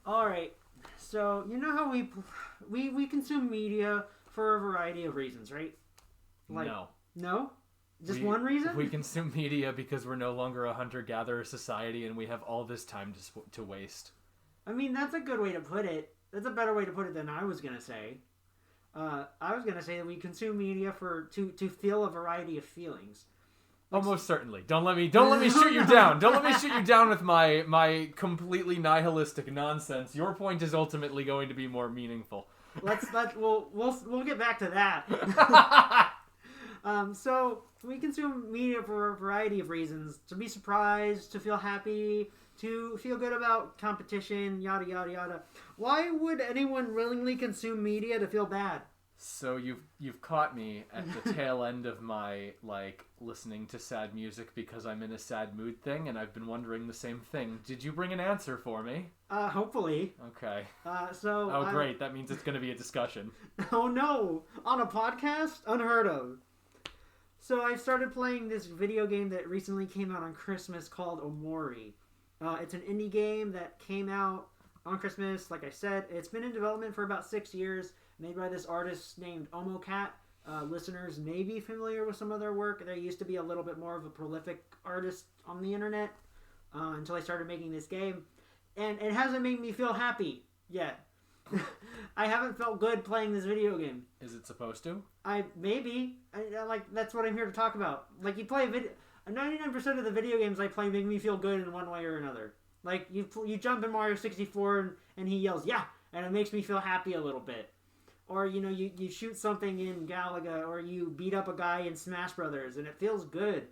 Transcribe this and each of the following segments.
All right. So you know how we consume media for a variety of reasons, right? Like, No. No? Just one reason? We consume media because we're no longer a hunter-gatherer society and we have all this time to waste. I mean, that's a good way to put it. That's a better way to put it than I was going to say. I was going to say that we consume media to feel a variety of feelings. Oh, most certainly. Don't let me shoot you down. Don't let me shoot you down with my completely nihilistic nonsense. Your point is ultimately going to be more meaningful. We'll get back to that. So we consume media for a variety of reasons: to be surprised, to feel happy, to feel good about competition, yada yada yada. Why would anyone willingly consume media to feel bad? So you've caught me at the tail end of my listening to sad music because I'm in a sad mood thing, and I've been wondering the same thing. Did you bring an answer for me? Hopefully. Okay. Oh, great. That means it's going to be a discussion. Oh no! On a podcast? Unheard of. So I started playing this video game that recently came out on Christmas called Omori. It's an indie game that came out on Christmas. Like I said, it's been in development for about 6 years, made by this artist named Omocat. Listeners may be familiar with some of their work. They used to be a little bit more of a prolific artist on the internet until I started making this game. And it hasn't made me feel happy yet. I haven't felt good playing this video game. Is it supposed to? Maybe. That's what I'm here to talk about. Like, you play 99% of the video games I play make me feel good in one way or another. Like, you jump in Mario 64 and he yells, yeah, and it makes me feel happy a little bit. Or, you shoot something in Galaga, or you beat up a guy in Smash Brothers, and it feels good.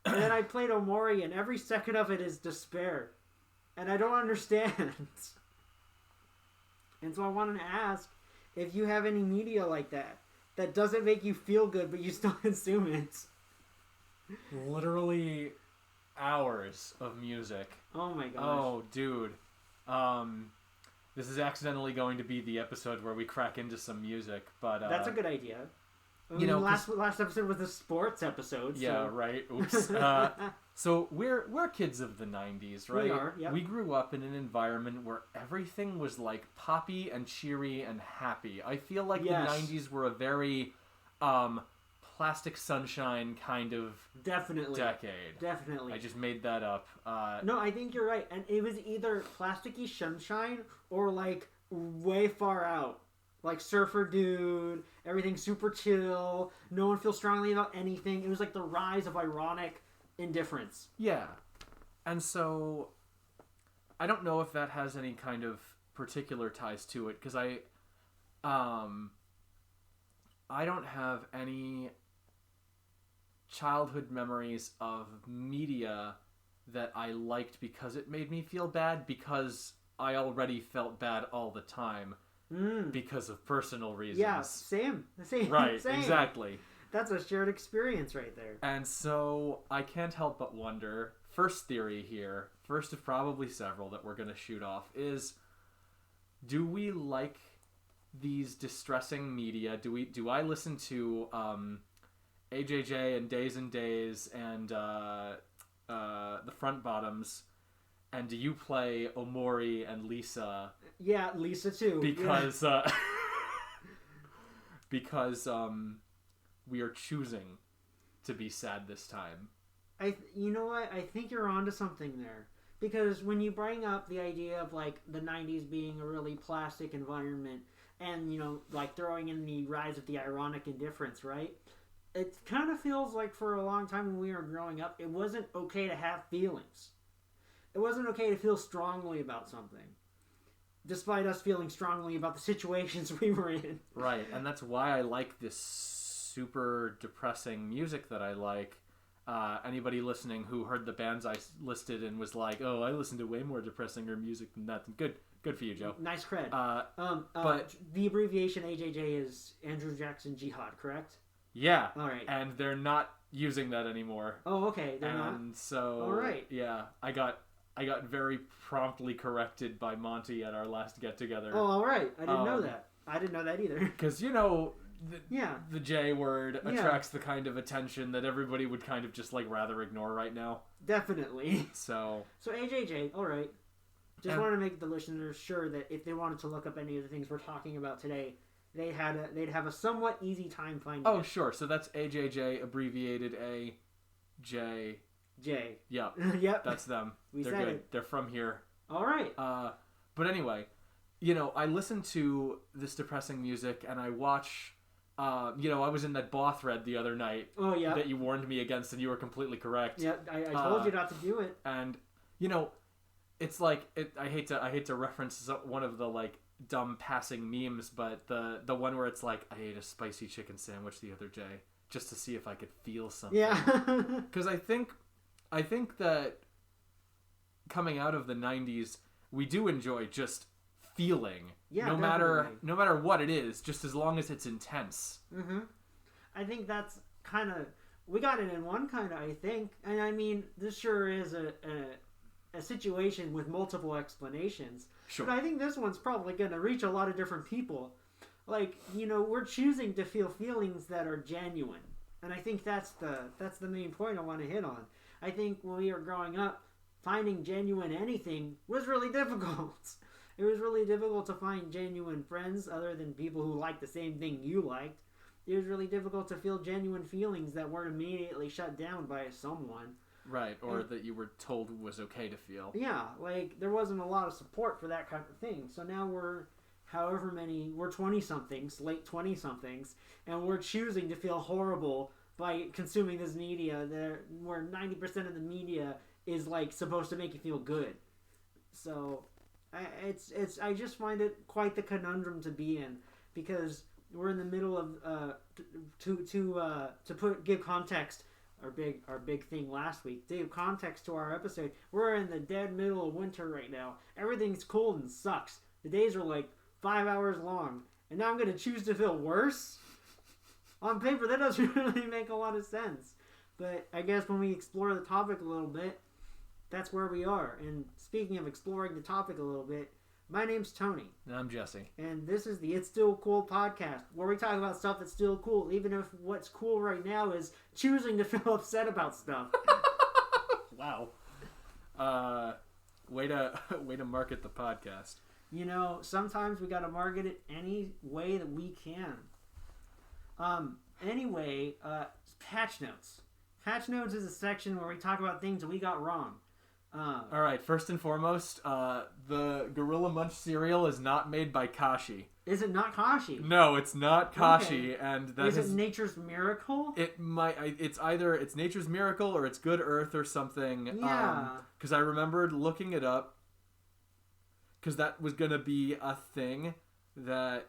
And then I played Omori, and every second of it is despair. And I don't understand. And so I wanted to ask if you have any media like that doesn't make you feel good, but you still consume it. Literally hours of music. Oh my gosh. Oh, dude. This is accidentally going to be the episode where we crack into some music, but that's a good idea. Last episode was a sports episode. So. Yeah, right. Oops. So we're kids of the 90s, right? We are, yep. We grew up in an environment where everything was like poppy and cheery and happy. I feel like the 90s were a very plastic sunshine kind of decade. Definitely. I just made that up. No, I think you're right. And it was either plasticky sunshine or like way far out. Like Surfer Dude, everything super chill, no one feels strongly about anything. It was like the rise of ironic indifference. Yeah. And so I don't know if that has any kind of particular ties to it, because I don't have any childhood memories of media that I liked because it made me feel bad, because I already felt bad all the time. Because of personal reasons. Yeah, same. Right, same. Exactly. That's a shared experience right there. And so I can't help but wonder, first theory here, first of probably several that we're going to shoot off, is do we like these distressing media? Do I listen to AJJ and Days and Days and the Front Bottoms, and do you play Omori and Lisa? Yeah, Lisa too. Because because we are choosing to be sad this time. You know what? I think you're onto something there. Because when you bring up the idea of like the 90s being a really plastic environment, and like throwing in the rise of the ironic indifference, right? It kind of feels like for a long time when we were growing up, it wasn't okay to have feelings. It wasn't okay to feel strongly about something, despite us feeling strongly about the situations we were in. Right, and that's why I like this super depressing music that I like. Anybody listening who heard the bands I listed and was like, oh, I listen to way more depressing music than that. Good for you, Joe. Nice cred. But the abbreviation AJJ is Andrew Jackson Jihad, correct? Yeah. All right. And they're not using that anymore. Oh, okay. They're not? And so... All right. Yeah, I got very promptly corrected by Monty at our last get-together. Oh, all right. I didn't know that. I didn't know that either. Because, the J word attracts the kind of attention that everybody would kind of just, rather ignore right now. Definitely. So AJJ, all right. Just wanted to make the listeners sure that if they wanted to look up any of the things we're talking about today, they'd have a somewhat easy time finding it. Oh, sure. So that's AJJ, abbreviated AJ. J. Yep. Yep. That's them. They're said good. it. They're from here. All right. But anyway, I listen to this depressing music and I watch, I was in that Both thread the other night. Oh, yeah. That you warned me against, and you were completely correct. Yeah, I told you not to do it. And, it's like, I hate to reference one of the, like, dumb passing memes, but the one where it's like, I ate a spicy chicken sandwich the other day just to see if I could feel something. Yeah. Because I think that coming out of the 90s, we do enjoy just feeling. Yeah, no matter what it is, just as long as it's intense. Mm-hmm. I think that's kind of, we got it in one kind of, I think. And I mean, this sure is a situation with multiple explanations. Sure. But I think this one's probably going to reach a lot of different people. Like, we're choosing to feel feelings that are genuine. And I think that's the main point I want to hit on. I think when we were growing up, finding genuine anything was really difficult. It was really difficult to find genuine friends other than people who liked the same thing you liked. It was really difficult to feel genuine feelings that weren't immediately shut down by someone. Right, or that you were told was okay to feel. Yeah, like, there wasn't a lot of support for that kind of thing. So now we're 20-somethings, late 20-somethings, and we're choosing to feel horrible by consuming this media where 90% of the media is, like, supposed to make you feel good. So, I just find it quite the conundrum to be in, because we're in the middle of, give context, our big thing last week, to give context to our episode, we're in the dead middle of winter right now. Everything's cold and sucks. The days are like 5 hours long, and now I'm going to choose to feel worse? On paper, that doesn't really make a lot of sense. But I guess when we explore the topic a little bit, that's where we are. And speaking of exploring the topic a little bit, my name's Tony. And I'm Jesse. And this is the It's Still Cool podcast, where we talk about stuff that's still cool, even if what's cool right now is choosing to feel upset about stuff. Wow. Way to market the podcast. Sometimes we gotta market it any way that we can. Anyway, patch notes. Patch notes is a section where we talk about things that we got wrong. All right, first and foremost, the Gorilla Munch cereal is not made by Kashi. Is it not Kashi? No, it's not Kashi, Okay. and that is it Nature's Miracle? It's either Nature's Miracle or it's Good Earth or something. Yeah. Because I remembered looking it up, because that was gonna be a thing that.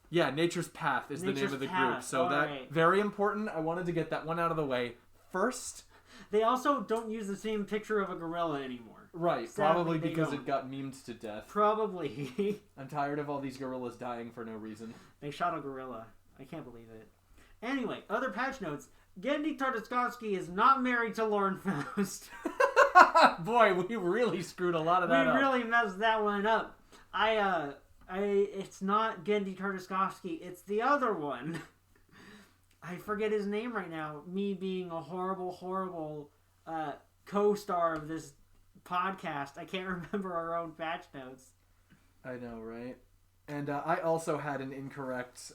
Nature's Path is the name of the group. So right. Very important. I wanted to get that one out of the way first. They also don't use the same picture of a gorilla anymore. Right, Sadly, probably they because don't. it got memed to death. Probably. I'm tired of all these gorillas dying for no reason. They shot a gorilla. I can't believe it. Anyway, other patch notes. Gendy Tartakovsky is not married to Lauren Faust. Boy, we really screwed a lot of that up. We really messed that one up. It's not Gendy Tartakovsky. It's the other one. I forget his name right now. Me being a horrible co-star of this podcast. I can't remember our own patch notes. I know, right? And I also had an incorrect...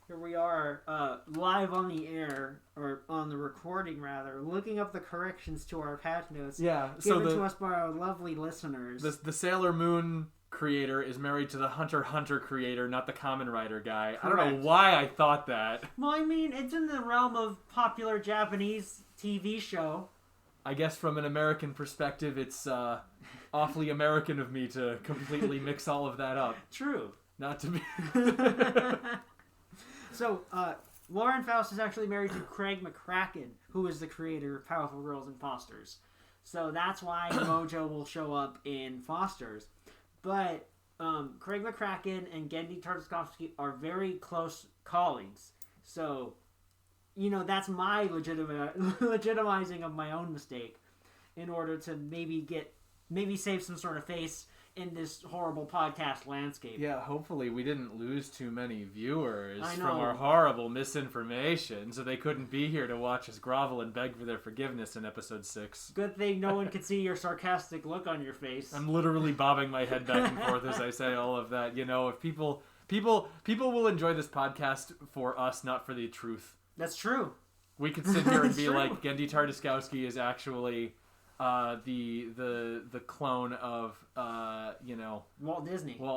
Here we are, live on the air, or on the recording rather, looking up the corrections to our patch notes. Yeah, given to us by our lovely listeners. The Sailor Moon creator is married to the Hunter x Hunter creator, not the Kamen Rider guy. Correct. I don't know why I thought that. Well, I mean, it's in the realm of popular Japanese TV show. I guess from an American perspective, it's awfully American of me to completely mix all of that up. True. Not to be... So, Lauren Faust is actually married to Craig McCracken, who is the creator of Powerful Girls and Fosters. So that's why Mojo will show up in Fosters. But Craig McCracken and Gendy Tartakovsky are very close colleagues. So, that's my legitimizing of my own mistake in order to maybe save some sort of face in this horrible podcast landscape. Yeah, hopefully we didn't lose too many viewers I from know. our horrible misinformation, so they couldn't be here to watch us grovel and beg for their forgiveness in episode 6. Good thing no one could see your sarcastic look on your face. I'm literally bobbing my head back and forth as I say all of that. You know, if people will enjoy this podcast for us, not for the truth. That's true. We could sit here and That's be true. like, Gendy Tartaskowski is actually the clone of Walt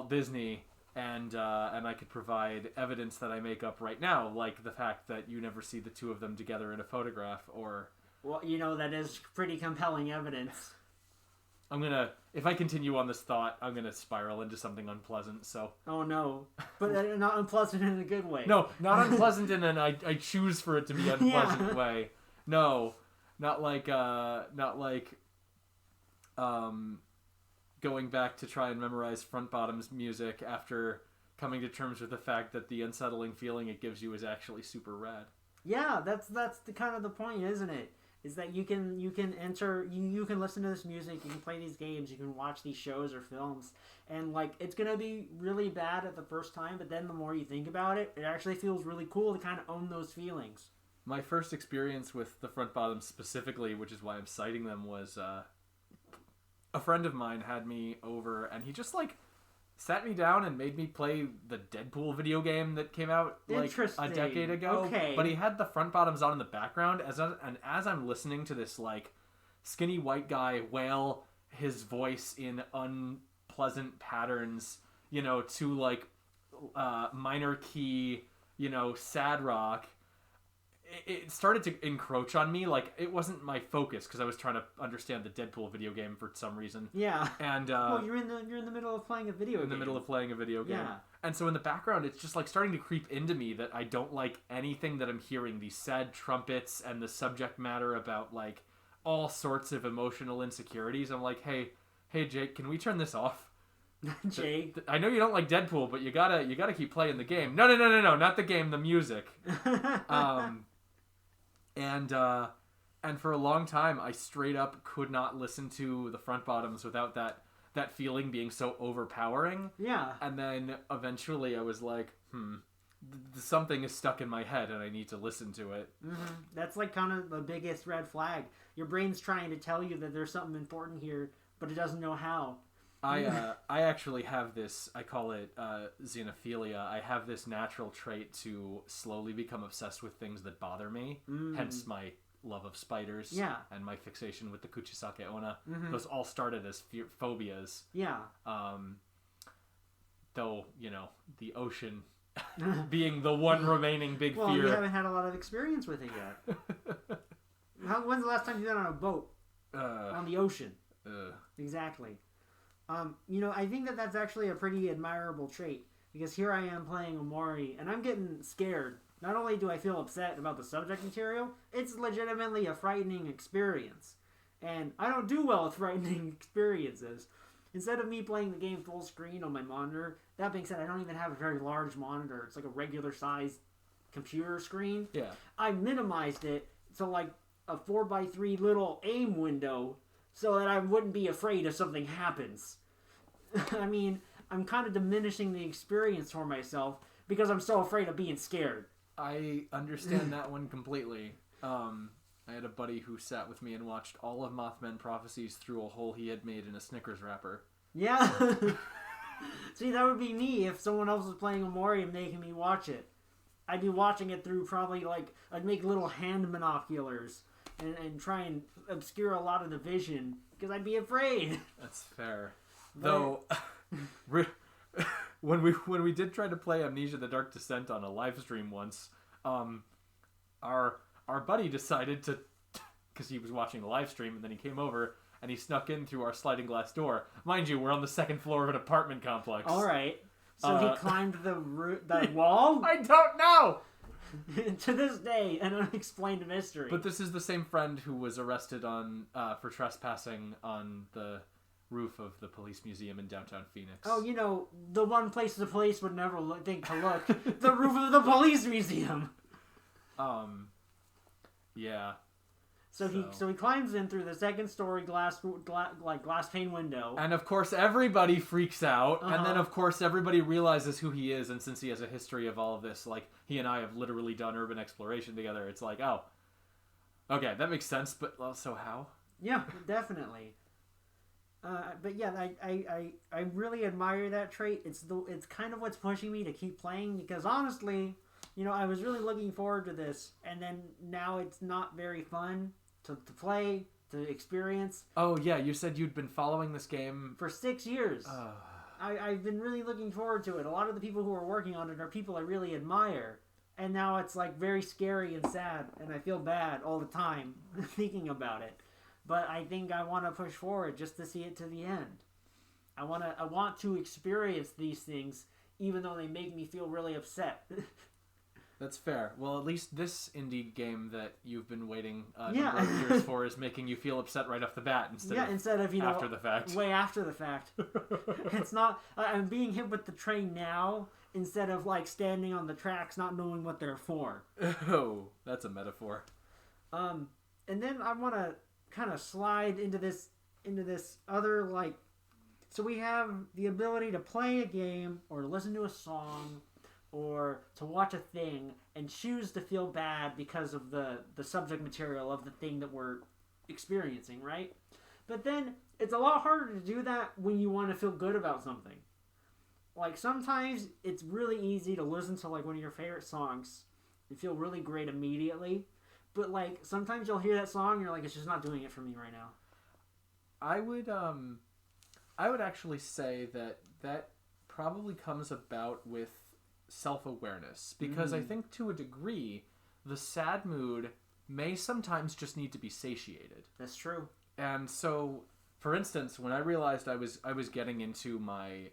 Disney. and I could provide evidence that I make up right now, like the fact that you never see the two of them together in a photograph. Or Well, that is pretty compelling evidence. if I continue on this thought, I'm gonna spiral into something unpleasant. So Oh no, but not unpleasant in a good way. no, not unpleasant in an I choose for it to be unpleasant way. No, not like going back to try and memorize Front Bottom's music after coming to terms with the fact that the unsettling feeling it gives you is actually super rad. Yeah, that's the kind of the point, isn't it? Is that you can enter, you can listen to this music, you can play these games, you can watch these shows or films, and like it's gonna be really bad at the first time, but then the more you think about it, it actually feels really cool to kind of own those feelings. My first experience with the Front Bottoms specifically, which is why I'm citing them, was a friend of mine had me over, and he just like sat me down and made me play the Deadpool video game that came out like a decade ago. Okay. But he had the Front Bottoms on in the background, as I'm listening to this like skinny white guy wail his voice in unpleasant patterns, to like minor key, sad rock. It started to encroach on me. Like, it wasn't my focus because I was trying to understand the Deadpool video game for some reason. Yeah. And well, you're in the middle of playing a video game. In the middle of playing a video game. Yeah. And so in the background, it's just like starting to creep into me that I don't like anything that I'm hearing. These sad trumpets and the subject matter about like all sorts of emotional insecurities. I'm like, hey Jake, can we turn this off? Jake, I know you don't like Deadpool, but you gotta keep playing the game. No, not the game, the music. And for a long time, I straight up could not listen to the Front Bottoms without that feeling being so overpowering. Yeah. And then eventually I was like, something is stuck in my head and I need to listen to it. Mm-hmm. That's like kind of the biggest red flag. Your brain's trying to tell you that there's something important here, but it doesn't know how. I actually have this, I call it xenophilia. I have this natural trait to slowly become obsessed with things that bother me, hence my love of spiders and my fixation with the Kuchisake Onna. Mm-hmm. Those all started as phobias. Yeah. Though, the ocean being the one remaining big fear. Well, you haven't had a lot of experience with it yet. When's the last time you got on a boat? On the ocean. Exactly. I think that's actually a pretty admirable trait, because here I am playing Omori, and I'm getting scared. Not only do I feel upset about the subject material, it's legitimately a frightening experience. And I don't do well with frightening experiences. Instead of me playing the game full screen on my monitor, that being said, I don't even have a very large monitor. It's like a regular sized computer screen. Yeah. I minimized it to like a 4x3 little aim window, so that I wouldn't be afraid if something happens. I mean, I'm kind of diminishing the experience for myself because I'm so afraid of being scared. I understand that one completely. I had a buddy who sat with me and watched all of Mothman Prophecies through a hole he had made in a Snickers wrapper. Yeah. See, that would be me if someone else was playing Omori and making me watch it. I'd be watching it through probably I'd make little hand binoculars and try and obscure a lot of the vision because I'd be afraid. That's fair. Though, when we did try to play Amnesia: The Dark Descent on a live stream once, our buddy decided to, because he was watching the live stream, and then he came over and he snuck in through our sliding glass door. Mind you, we're on the second floor of an apartment complex. All right. So he climbed the wall? I don't know! To this day, an unexplained mystery. But this is the same friend who was arrested for trespassing on the roof of the police museum in downtown Phoenix. Oh, the one place the police would never think to look. The roof of the police museum! Yeah. So he climbs in through the second story glass pane window. And of course everybody freaks out. And then of course everybody realizes who he is. And since he has a history of all of this, like he and I have literally done urban exploration together, it's like, oh, okay, that makes sense. But also how? Yeah, definitely. But yeah, I really admire that trait. It's kind of what's pushing me to keep playing, because honestly, you know, I was really looking forward to this, and then now it's not very fun to play, to experience. Oh yeah, you said you'd been following this game for 6 years. I've been really looking forward to it. A lot of the people who are working on it are people I really admire, and now it's like very scary and sad, and I feel bad all the time thinking about it. But I think I want to push forward just to see it to the end. I want to experience these things, even though they make me feel really upset. That's fair. Well, at least this indie game that you've been waiting a number of years for is making you feel upset right off the bat instead of you know, after the fact. Way after the fact. It's not. I'm being hit with the train now instead of like standing on the tracks not knowing what they're for. Oh, that's a metaphor. And then I want to kind of slide into this other, like, so we have the ability to play a game or listen to a song or to watch a thing and choose to feel bad because of the subject material of the thing that we're experiencing, right? But then it's a lot harder to do that when you want to feel good about something. Like, sometimes it's really easy to listen to like one of your favorite songs and feel really great immediately. But, like, sometimes you'll hear that song and you're like, it's just not doing it for me right now. I would actually say that probably comes about with self-awareness. Because I think to a degree, the sad mood may sometimes just need to be satiated. That's true. And so, for instance, when I realized I was getting into my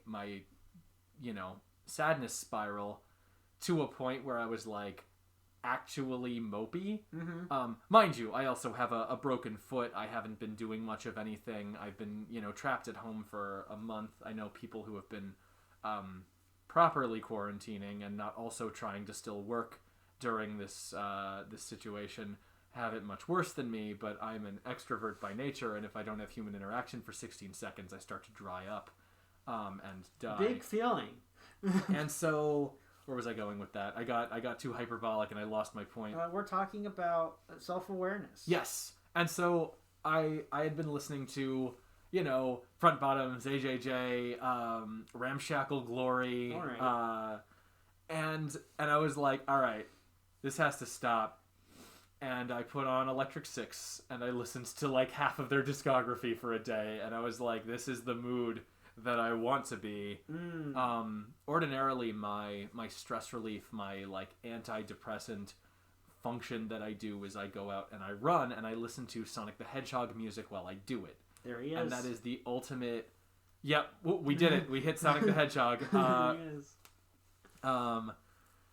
you know, sadness spiral to a point where I was like, actually mopey. Mind you, I also have a broken foot. I haven't been doing much of anything. I've been, you know, trapped at home for a month. I know people who have been properly quarantining and not also trying to still work during this situation have it much worse than me, but I'm an extrovert by nature, and if I don't have human interaction for 16 seconds, I start to dry up and die. Big feeling. And so, where was I going with that? I got too hyperbolic and I lost my point. We're talking about self-awareness. Yes. And so I had been listening to, you know, Front Bottoms, AJJ, Ramshackle Glory. All right. And I was like, all right, this has to stop. And I put on Electric Six and I listened to like half of their discography for a day. And I was like, this is the mood that I want to be. Ordinarily, my stress relief, my like antidepressant function that I do is I go out and I run and I listen to Sonic the Hedgehog music while I do it. There he is. And that is the ultimate. Yep, we did it. We hit Sonic the Hedgehog. There he is.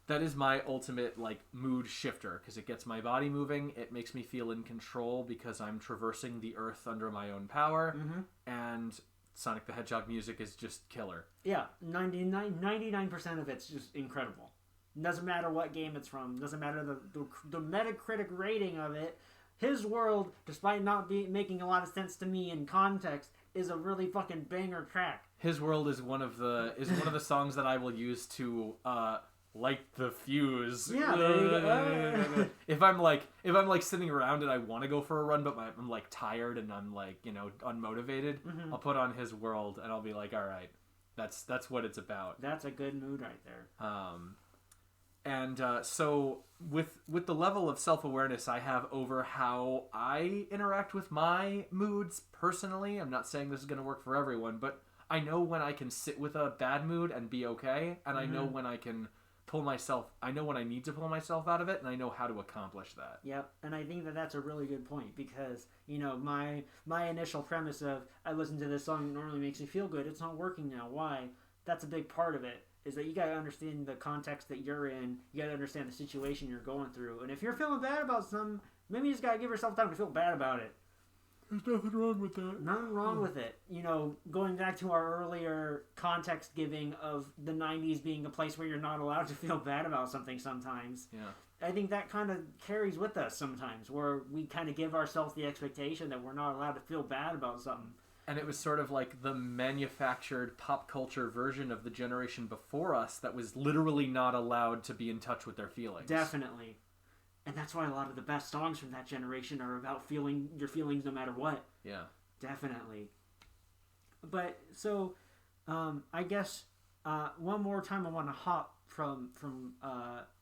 That is my ultimate like mood shifter because it gets my body moving. It makes me feel in control because I'm traversing the earth under my own power, and Sonic the Hedgehog music is just killer. Yeah, 99% of it's just incredible. Doesn't matter what game it's from. Doesn't matter the Metacritic rating of it. His world, despite not making a lot of sense to me in context, is a really fucking banger track. His world is one of the songs that I will use to light the fuse. Yeah. There you go. If I'm like sitting around and I want to go for a run, but I'm like tired and I'm like, you know, unmotivated, I'll put on His World and I'll be like, all right, that's what it's about. That's a good mood right there. So with the level of self-awareness I have over how I interact with my moods personally, I'm not saying this is going to work for everyone, but I know when I can sit with a bad mood and be okay, and I know when I can I know when I need to pull myself out of it, and I know how to accomplish that. Yep, and I think that that's a really good point because, you know, my initial premise of I listen to this song that normally makes me feel good, it's not working now. Why? That's a big part of it, is that you got to understand the context that you're in, you got to understand the situation you're going through, and if you're feeling bad about something, maybe you just got to give yourself time to feel bad about it. There's nothing wrong with that. Nothing wrong with it. You know, going back to our earlier context giving of the 90s being a place where you're not allowed to feel bad about something sometimes. Yeah. I think that kind of carries with us sometimes, where we kind of give ourselves the expectation that we're not allowed to feel bad about something. And it was sort of like the manufactured pop culture version of the generation before us that was literally not allowed to be in touch with their feelings. Definitely. And that's why a lot of the best songs from that generation are about feeling your feelings no matter what. Yeah. Definitely. But, so, I guess, one more time I want to hop from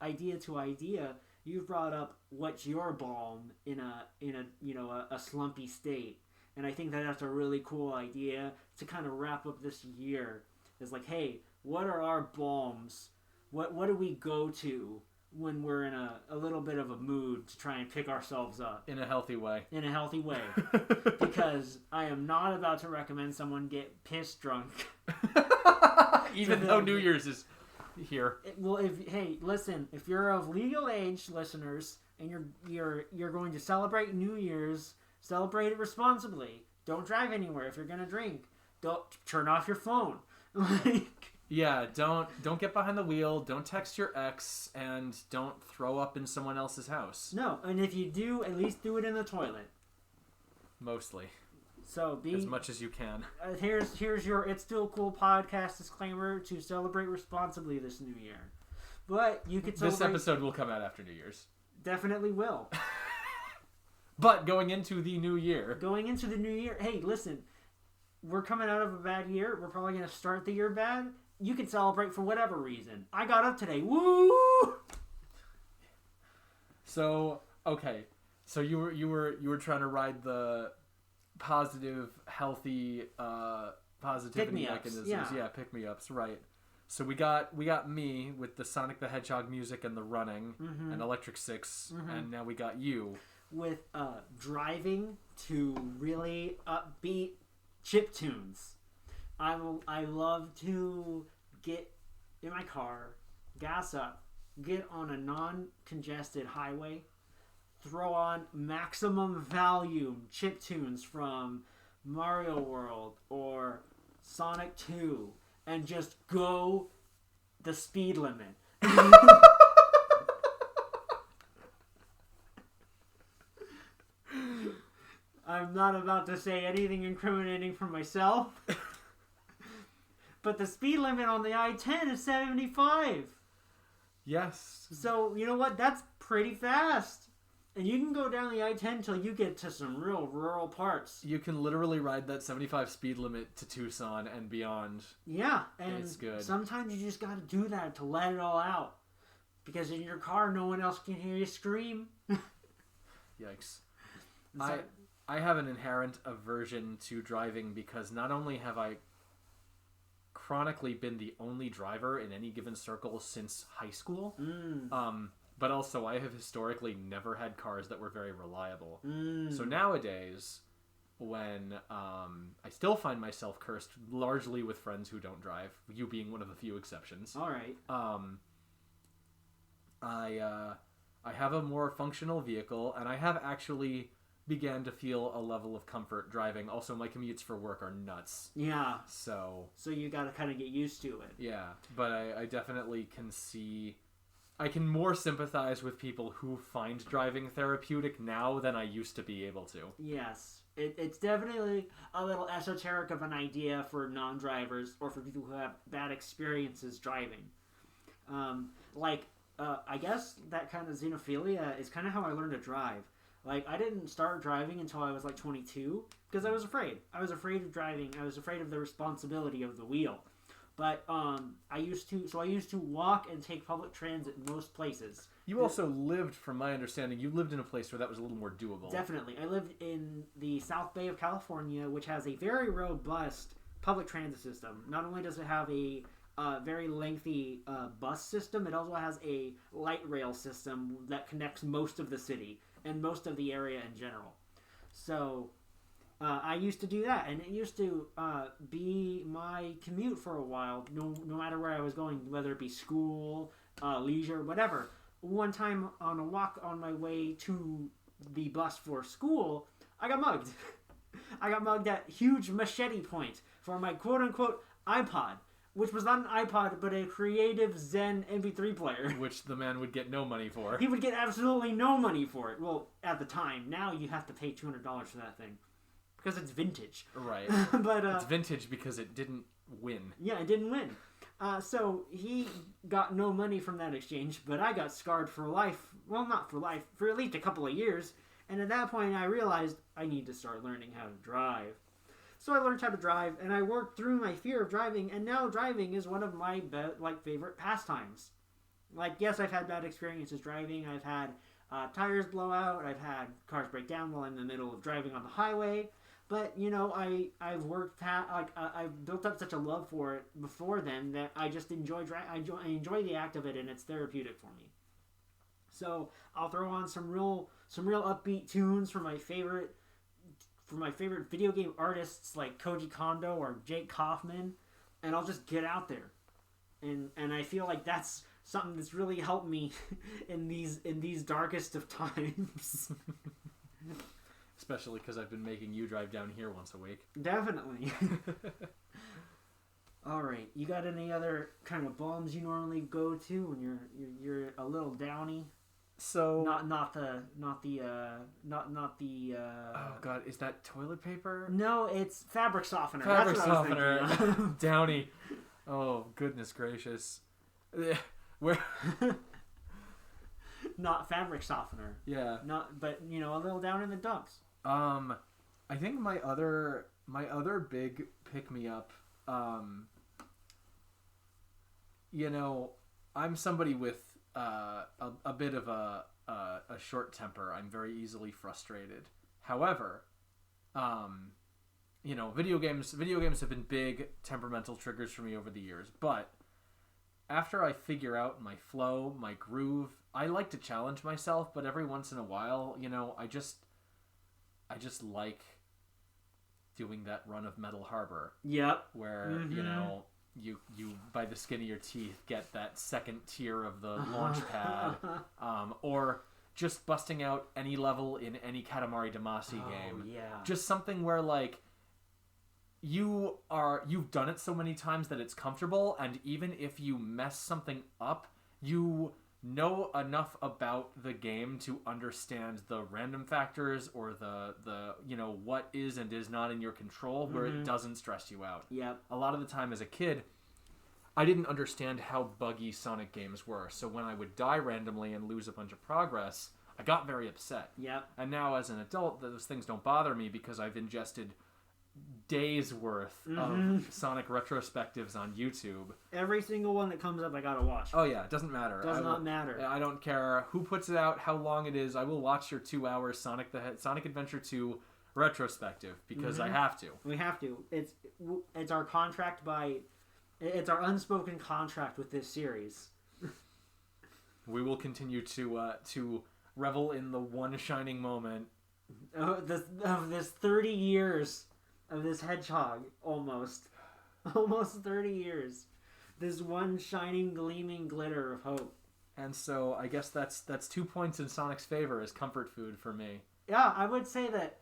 idea to idea. You've brought up what's your balm in a slumpy state. And I think that that's a really cool idea to kind of wrap up this year. It's like, hey, what are our balms? What do we go to when we're in a little bit of a mood to try and pick ourselves up? In a healthy way. In a healthy way. Because I am not about to recommend someone get pissed drunk. Even though New Year's is here. Well, hey, listen, if you're of legal age, listeners, and you're going to celebrate New Year's, celebrate it responsibly. Don't drive anywhere if you're gonna drink. Don't turn off your phone. Yeah, don't get behind the wheel. Don't text your ex, and don't throw up in someone else's house. No, and if you do, at least do it in the toilet. Mostly. So as much as you can. Here's your It's Still Cool podcast disclaimer to celebrate responsibly this new year. But you could celebrate. This episode will come out after New Year's. Definitely will. But going into the new year. Hey, listen. We're coming out of a bad year. We're probably going to start the year bad. You can celebrate for whatever reason. I got up today. Woo! So, okay. So you were trying to ride the positive, healthy positivity mechanisms. Yeah, pick-me-ups, right. So we got me with the Sonic the Hedgehog music and the running and Electric Six, and now we got you with driving to really upbeat chip tunes. I love to get in my car, gas up, get on a non-congested highway, throw on maximum volume chip tunes from Mario World or Sonic 2 and just go the speed limit. I'm not about to say anything incriminating for myself, but the speed limit on the I-10 is 75. Yes. So, you know what? That's pretty fast. And you can go down the I-10 until you get to some real rural parts. You can literally ride that 75 speed limit to Tucson and beyond. Yeah, and it's good. Sometimes you just gotta do that to let it all out. Because in your car, no one else can hear you scream. Yikes. I have an inherent aversion to driving because not only have I chronically been the only driver in any given circle since high school, but also I have historically never had cars that were very reliable. So nowadays, when I still find myself cursed largely with friends who don't drive, you being one of the few exceptions. All right. I have a more functional vehicle, and I have actually began to feel a level of comfort driving. Also, my commutes for work are nuts. Yeah. So you gotta kind of get used to it. Yeah, but I definitely can see... I can more sympathize with people who find driving therapeutic now than I used to be able to. Yes. It's definitely a little esoteric of an idea for non-drivers or for people who have bad experiences driving. I guess that kind of xenophilia is kind of how I learned to drive. Like, I didn't start driving until I was, 22, because I was afraid. I was afraid of driving. I was afraid of the responsibility of the wheel. But, I used to walk and take public transit in most places. You also lived, from my understanding, you lived in a place where that was a little more doable. Definitely. I lived in the South Bay of California, which has a very robust public transit system. Not only does it have a very lengthy bus system, it also has a light rail system that connects most of the city and most of the area in general. So I used to do that, and it used to be my commute for a while, no matter where I was going, whether it be school, leisure, whatever. One time on a walk on my way to the bus for school, I got mugged. I got mugged at huge machete point for my quote-unquote iPod. which was not an iPod, but a Creative Zen MP3 player. Which the man would get no money for. He would get absolutely no money for it. Well, at the time. Now you have to pay $200 for that thing. Because it's vintage. Right. But it's vintage because it didn't win. Yeah, it didn't win. So he got no money from that exchange, but I got scarred for life. Well, not for life, for at least a couple of years. And at that point, I realized I need to start learning how to drive. So I learned how to drive, and I worked through my fear of driving, and now driving is one of my favorite pastimes. Like, yes, I've had bad experiences driving. I've had tires blow out. I've had cars break down while I'm in the middle of driving on the highway. But, you know, I've worked I've built up such a love for it before then that I just enjoy I enjoy the act of it, and it's therapeutic for me. So I'll throw on some real upbeat tunes for my favorite video game artists like Koji Kondo or Jake Kaufman, and I'll just get out there. And I feel like that's something that's really helped me in these darkest of times. Especially because I've been making you drive down here once a week. Definitely. All right, you got any other kind of bombs you normally go to when you're a little downy? So not the oh god, is that toilet paper? No, it's fabric softener. Fabric That's what softener. I was thinking of. Downy. Oh goodness gracious. Where? Not fabric softener. Yeah. Not, but you know, a little down in the dumps. I think my other big pick me up. You know, I'm somebody with a bit of a short temper. I'm very easily frustrated. However, you know, video games have been big temperamental triggers for me over the years. But after I figure out my flow, my groove, I like to challenge myself. But every once in a while, you know, I just like doing that run of Metal Harbor. Yep. Where you know. You by the skin of your teeth get that second tier of the launch pad, or just busting out any level in any Katamari Damacy game. Yeah. Just something where like you've done it so many times that it's comfortable, and even if you mess something up, you know enough about the game to understand the random factors or the you know what is and is not in your control, where it doesn't stress you out. Yeah. A lot of the time as a kid, I didn't understand how buggy Sonic games were, so when I would die randomly and lose a bunch of progress, I got very upset. Yeah. And now as an adult, those things don't bother me because I've ingested days worth of Sonic retrospectives on YouTube. Every single one that comes up, I gotta watch. Oh yeah, it doesn't matter. Does not matter. I don't care who puts it out, how long it is. I will watch your 2 hours Sonic Adventure 2 retrospective because I have to. We have to. It's our contract it's our unspoken contract with this series. We will continue to revel in the one shining moment of this 30 years of this hedgehog, almost 30 years. This one shining, gleaming glitter of hope. And so I guess that's 2 points in Sonic's favor as comfort food for me. Yeah, I would say that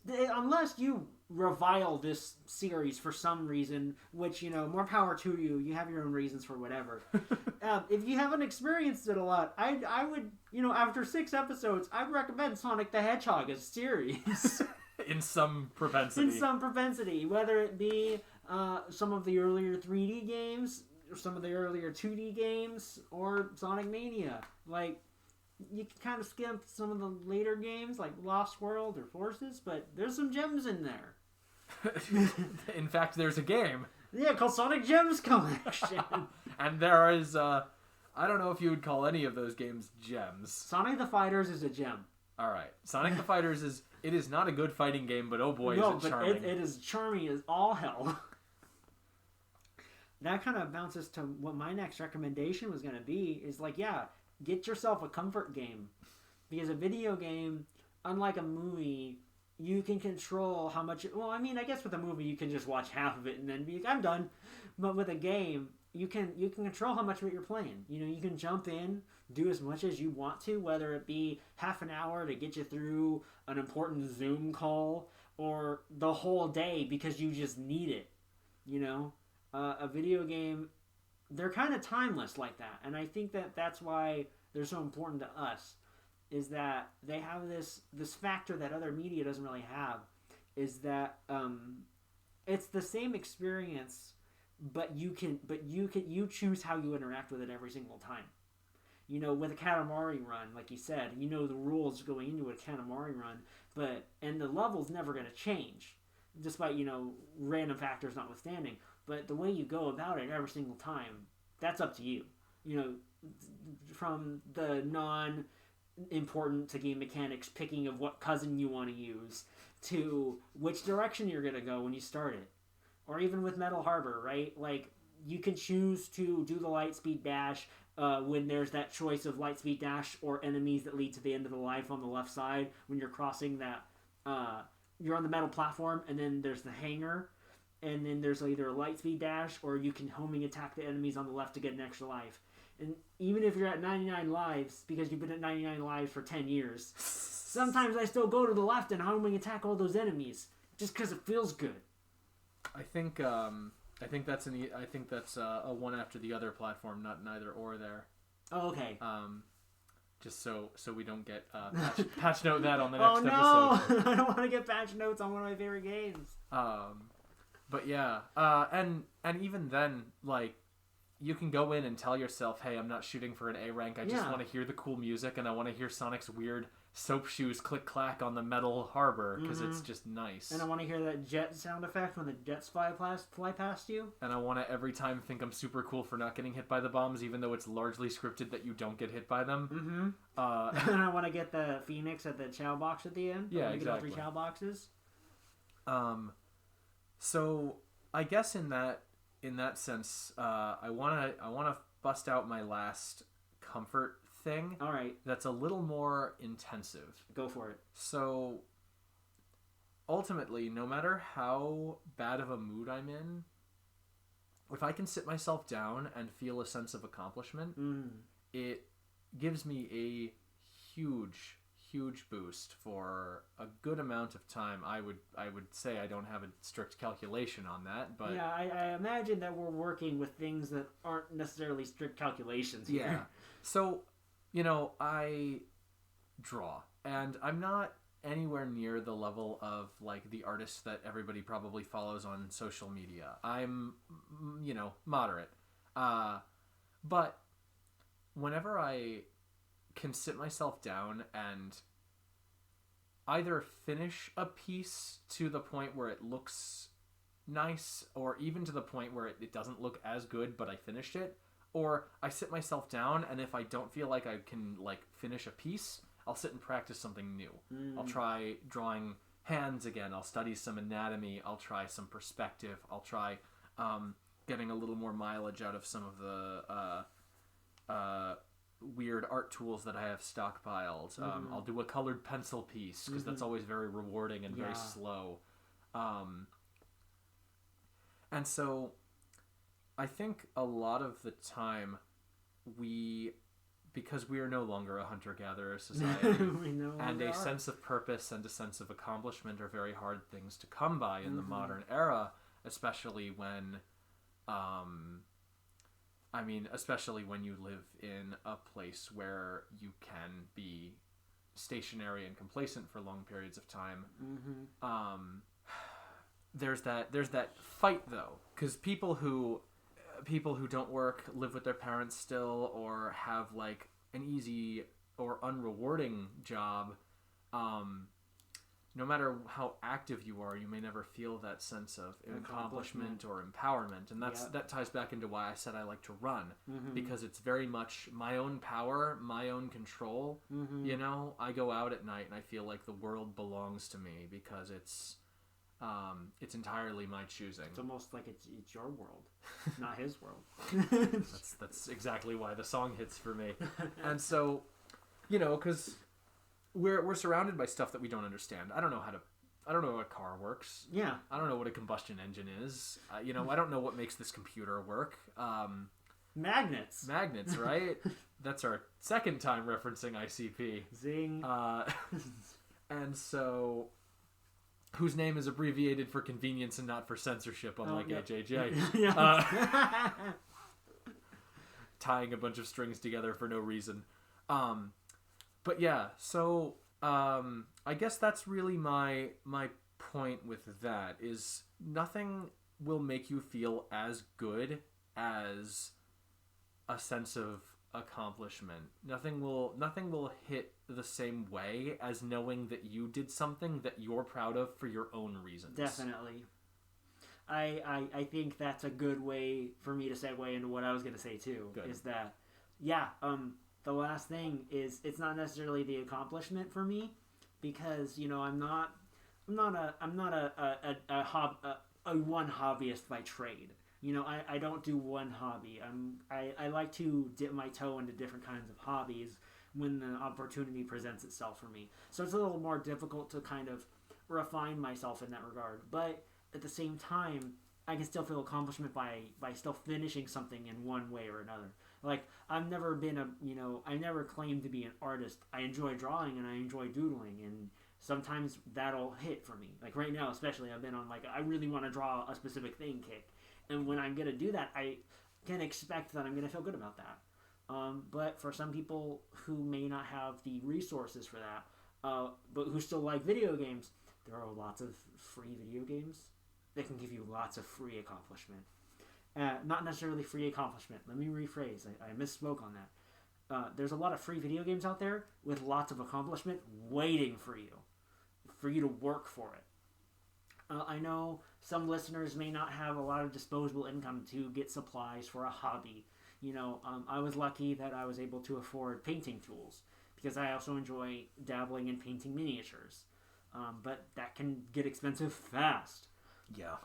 unless you revile this series for some reason, which, you know, more power to you. You have your own reasons for whatever. If you haven't experienced it a lot, I would, you know, after 6 episodes, I'd recommend Sonic the Hedgehog as a series. In some propensity. Whether it be some of the earlier 3D games, or some of the earlier 2D games, or Sonic Mania. Like, you can kind of skip some of the later games, like Lost World or Forces, but there's some gems in there. In fact, there's a game. Yeah, called Sonic Gems Collection. And there is, I don't know if you would call any of those games gems. Sonic the Fighters is a gem. Alright, Sonic the Fighters is not a good fighting game, but oh boy, is it charming. It is charming as all hell. That kind of bounces to what my next recommendation was going to be, is like, yeah, get yourself a comfort game. Because a video game, unlike a movie, you can control how much... Well, I mean, I guess with a movie, you can just watch half of it and then be like, I'm done. But with a game, you can control how much of it you're playing. You know, you can jump in, do as much as you want to, whether it be half an hour to get you through an important Zoom call, or the whole day because you just need it, you know? a video game, they're kind of timeless like that. And I think that that's why they're so important to us, is that they have this factor that other media doesn't really have, is that it's the same experience, but you choose how you interact with it every single time. You know, with a Katamari run, like you said, you know the rules going into a Katamari run, and the level's never going to change, despite, you know, random factors notwithstanding. But the way you go about it every single time, that's up to you. You know, from the non-important to game mechanics, picking of what cousin you want to use, to which direction you're going to go when you start it. Or even with Metal Harbor, right? Like, you can choose to do the light speed dash when there's that choice of light speed dash or enemies that lead to the end of the life on the left side when you're crossing that. You're on the metal platform, and then there's the hangar, and then there's either a light speed dash or you can homing attack the enemies on the left to get an extra life. And even if you're at 99 lives, because you've been at 99 lives for 10 years, sometimes I still go to the left and homing attack all those enemies just because it feels good. I think that's a one after the other platform, not neither or there. Oh, okay. Just so we don't get patch note that on the next episode. I don't want to get patch notes on one of my favorite games. But yeah, and even then, like, you can go in and tell yourself, hey, I'm not shooting for an A rank. I just want to hear the cool music, and I want to hear Sonic's weird soap shoes click clack on the metal harbor because it's just nice. And I want to hear that jet sound effect when the jets fly past you. And I want to every time think I'm super cool for not getting hit by the bombs, even though it's largely scripted that you don't get hit by them. And I want to get the Phoenix at the chow box at the end. Yeah, exactly. Get all 3 chow boxes. So I guess in that sense, I wanna bust out my last comfort thing. All right. That's a little more intensive. Go for it. So ultimately, no matter how bad of a mood I'm in, if I can sit myself down and feel a sense of accomplishment, it gives me a huge boost for a good amount of time. I would say I don't have a strict calculation on that, but yeah, I imagine that we're working with things that aren't necessarily strict calculations here. Yeah. So, you know, I draw, and I'm not anywhere near the level of, like, the artists that everybody probably follows on social media. I'm, you know, moderate. But whenever I can sit myself down and either finish a piece to the point where it looks nice, or even to the point where it doesn't look as good, but I finished it, or I sit myself down and if I don't feel like I can, like, finish a piece, I'll sit and practice something new. I'll try drawing hands again. I'll study some anatomy. I'll try some perspective. I'll try getting a little more mileage out of some of the weird art tools that I have stockpiled. I'll do a colored pencil piece because that's always very rewarding and very slow. And so I think a lot of the time because we are no longer a hunter-gatherer society, and a sense of purpose and a sense of accomplishment are very hard things to come by in the modern era, especially when especially when you live in a place where you can be stationary and complacent for long periods of time. There's that fight, though, because people who don't work, live with their parents still, or have, like, an easy or unrewarding job, no matter how active you are, you may never feel that sense of accomplishment or empowerment. And that ties back into why I said I like to run, because it's very much my own power, my own control. You know, I go out at night and I feel like the world belongs to me because it's entirely my choosing. It's almost like it's your world, not his world. That's exactly why the song hits for me. And so, you know, because we're surrounded by stuff that we don't understand. I don't know how a car works. Yeah. I don't know what a combustion engine is. You know, I don't know what makes this computer work. Magnets, right? That's our second time referencing ICP. Zing. And so, whose name is abbreviated for convenience and not for censorship, unlike AJJ. Tying a bunch of strings together for no reason. But yeah, so I guess that's really my point with that, is nothing will make you feel as good as a sense of accomplishment. Nothing will hit the same way as knowing that you did something that you're proud of for your own reasons. Definitely. I think that's a good way for me to segue into what I was going to say too. Good. Is that, the last thing is, it's not necessarily the accomplishment for me, because I'm not a one hobbyist by trade. I don't do one hobby. I like to dip my toe into different kinds of hobbies when the opportunity presents itself for me. So it's a little more difficult to kind of refine myself in that regard. But at the same time, I can still feel accomplishment by still finishing something in one way or another. Like, I've never been I never claimed to be an artist. I enjoy drawing and I enjoy doodling, and sometimes that'll hit for me. Like right now, especially, I've been on I really want to draw a specific thing kick. And when I'm going to do that, I can expect that I'm going to feel good about that. But for some people who may not have the resources for that, but who still like video games, there are lots of free video games that can give you lots of free accomplishment. Not necessarily free accomplishment. Let me rephrase. I misspoke on that. There's a lot of free video games out there with lots of accomplishment waiting for you to work for it. I know some listeners may not have a lot of disposable income to get supplies for a hobby. I was lucky that I was able to afford painting tools, because I also enjoy dabbling in painting miniatures. But that can get expensive fast. Yeah.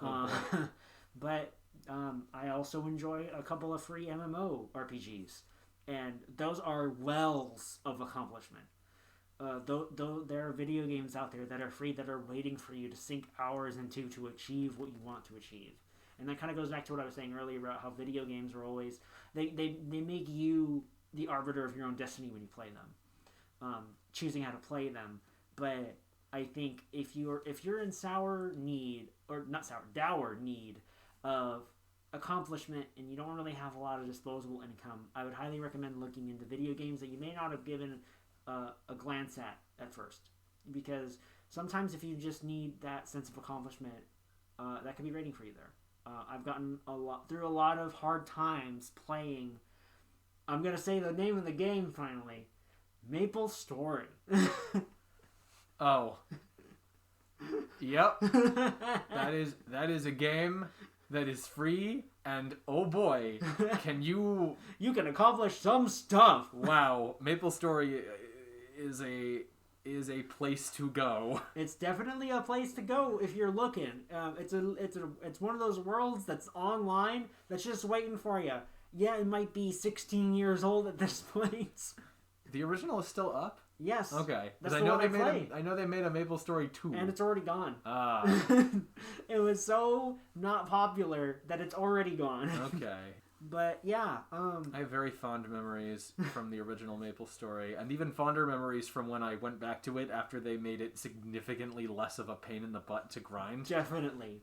But I also enjoy a couple of free MMO RPGs, and those are wells of accomplishment. Though there are video games out there that are free that are waiting for you to sink hours into to achieve what you want to achieve. And that kind of goes back to what I was saying earlier about how video games are always, they make you the arbiter of your own destiny when you play them, choosing how to play them. But I think if you're in dour need of accomplishment, and you don't really have a lot of disposable income, I would highly recommend looking into video games that you may not have given a glance at first, because sometimes if you just need that sense of accomplishment, that could be waiting for you there. I've gotten through a lot of hard times playing. I'm gonna say the name of the game finally, Maple Story. Oh, yep. That is a game that is free, and oh boy, can you can accomplish some stuff. Wow, Maple Story is a place to go. It's definitely a place to go if you're looking. It's one of those worlds that's online that's just waiting for you. Yeah, it might be 16 years old at this point. The original is still up? Yes. Okay. Because I know they made a Maple Story 2. And it's already gone. Ah. It was so not popular that it's already gone. Okay. But yeah, I have very fond memories from the original Maple Story, and even fonder memories from when I went back to it after they made it significantly less of a pain in the butt to grind. Definitely.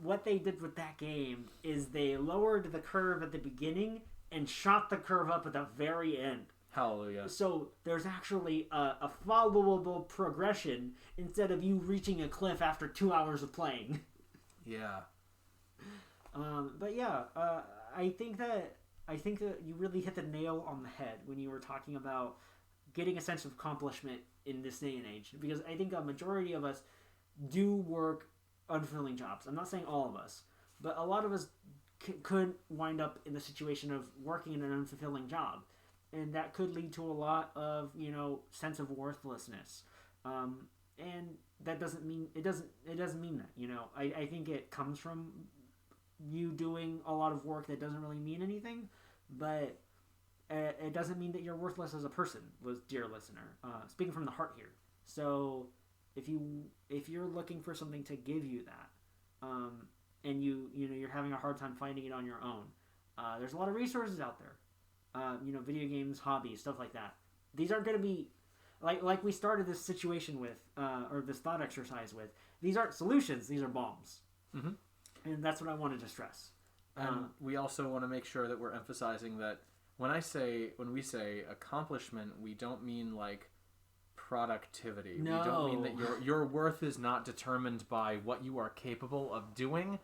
What they did with that game is they lowered the curve at the beginning and shot the curve up at the very end. Hallelujah. So there's actually a followable progression instead of you reaching a cliff after 2 hours of playing. Yeah. But yeah, I think that you really hit the nail on the head when you were talking about getting a sense of accomplishment in this day and age. Because I think a majority of us do work unfulfilling jobs. I'm not saying all of us, but a lot of us could wind up in the situation of working in an unfulfilling job. And that could lead to a lot of, sense of worthlessness. And that doesn't mean, it doesn't mean that, I think it comes from you doing a lot of work that doesn't really mean anything, but it doesn't mean that you're worthless as a person, dear listener. Speaking from the heart here. So if you're looking for something to give you that, and you're having a hard time finding it on your own, there's a lot of resources out there. Video games, hobbies, stuff like that. These aren't going to be like we started this situation with, or this thought exercise with. These aren't solutions; these are bombs. Mm-hmm. And that's what I wanted to stress. And we also want to make sure that we're emphasizing that when we say accomplishment, we don't mean like productivity. No. We don't mean that your worth is not determined by what you are capable of doing,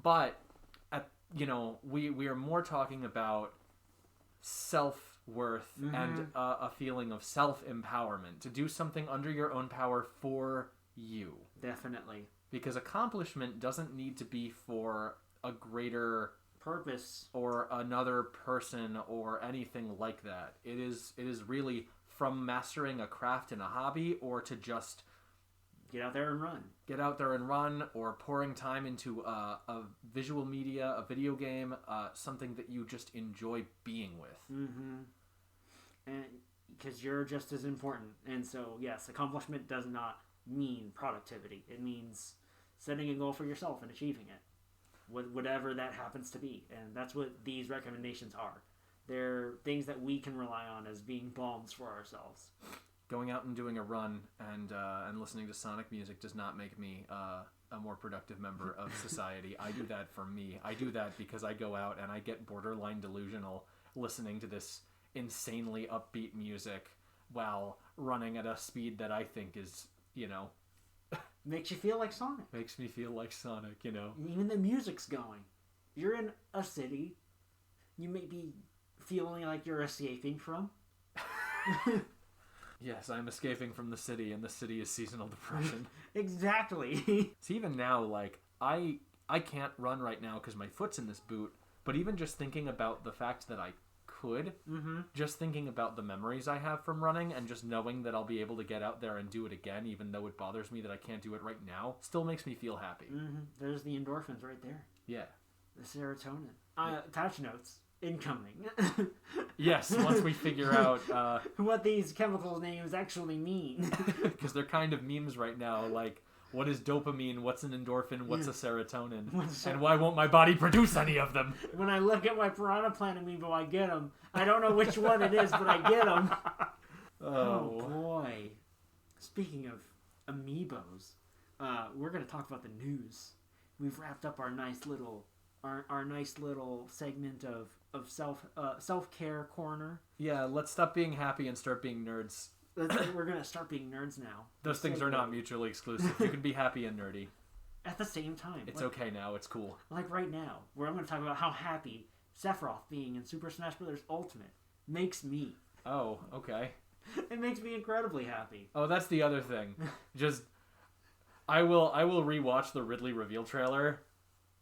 but we are more talking about self-worth and a feeling of self-empowerment to do something under your own power for you. Definitely. Because accomplishment doesn't need to be for a greater purpose or another person or anything like that. It is really from mastering a craft and a hobby, or to just get out there and run, or pouring time into a visual media, a video game, something that you just enjoy being with. And because you're just as important. And so yes, accomplishment does not mean productivity. It means setting a goal for yourself and achieving it, whatever that happens to be. And that's what these recommendations are. They're things that we can rely on as being bombs for ourselves. Going out and doing a run and listening to Sonic music does not make me a more productive member of society. I do that for me. I do that because I go out and I get borderline delusional listening to this insanely upbeat music while running at a speed that I think is, makes you feel like Sonic. Makes me feel like Sonic, Even the music's going. You're in a city. You may be feeling like you're escaping from. Yes, I'm escaping from the city, and the city is seasonal depression. Exactly. So even now, like, I can't run right now because my foot's in this boot, but even just thinking about the fact that I could, just thinking about the memories I have from running, and just knowing that I'll be able to get out there and do it again, even though it bothers me that I can't do it right now, still makes me feel happy. There's the endorphins right there. Yeah. The serotonin. Attach notes. Incoming. Yes, once we figure out what these chemical names actually mean. Because they're kind of memes right now, like, what is dopamine, what's an endorphin, what's a serotonin, and why won't my body produce any of them? When I look at my Piranha Plant amiibo, I get them. I don't know which one it is, but I get them. Oh boy. Speaking of amiibos, we're going to talk about the news. We've wrapped up our nice little segment of self-care corner. Yeah, let's stop being happy and start being nerds. We're gonna start being nerds now. Those things are not mutually exclusive. You can be happy and nerdy at the same time. It's okay now. It's cool. Like right now, where I'm gonna talk about how happy Sephiroth being in Super Smash Bros. Ultimate makes me. Oh, okay. It makes me incredibly happy. Oh, that's the other thing. Just, I will rewatch the Ridley reveal trailer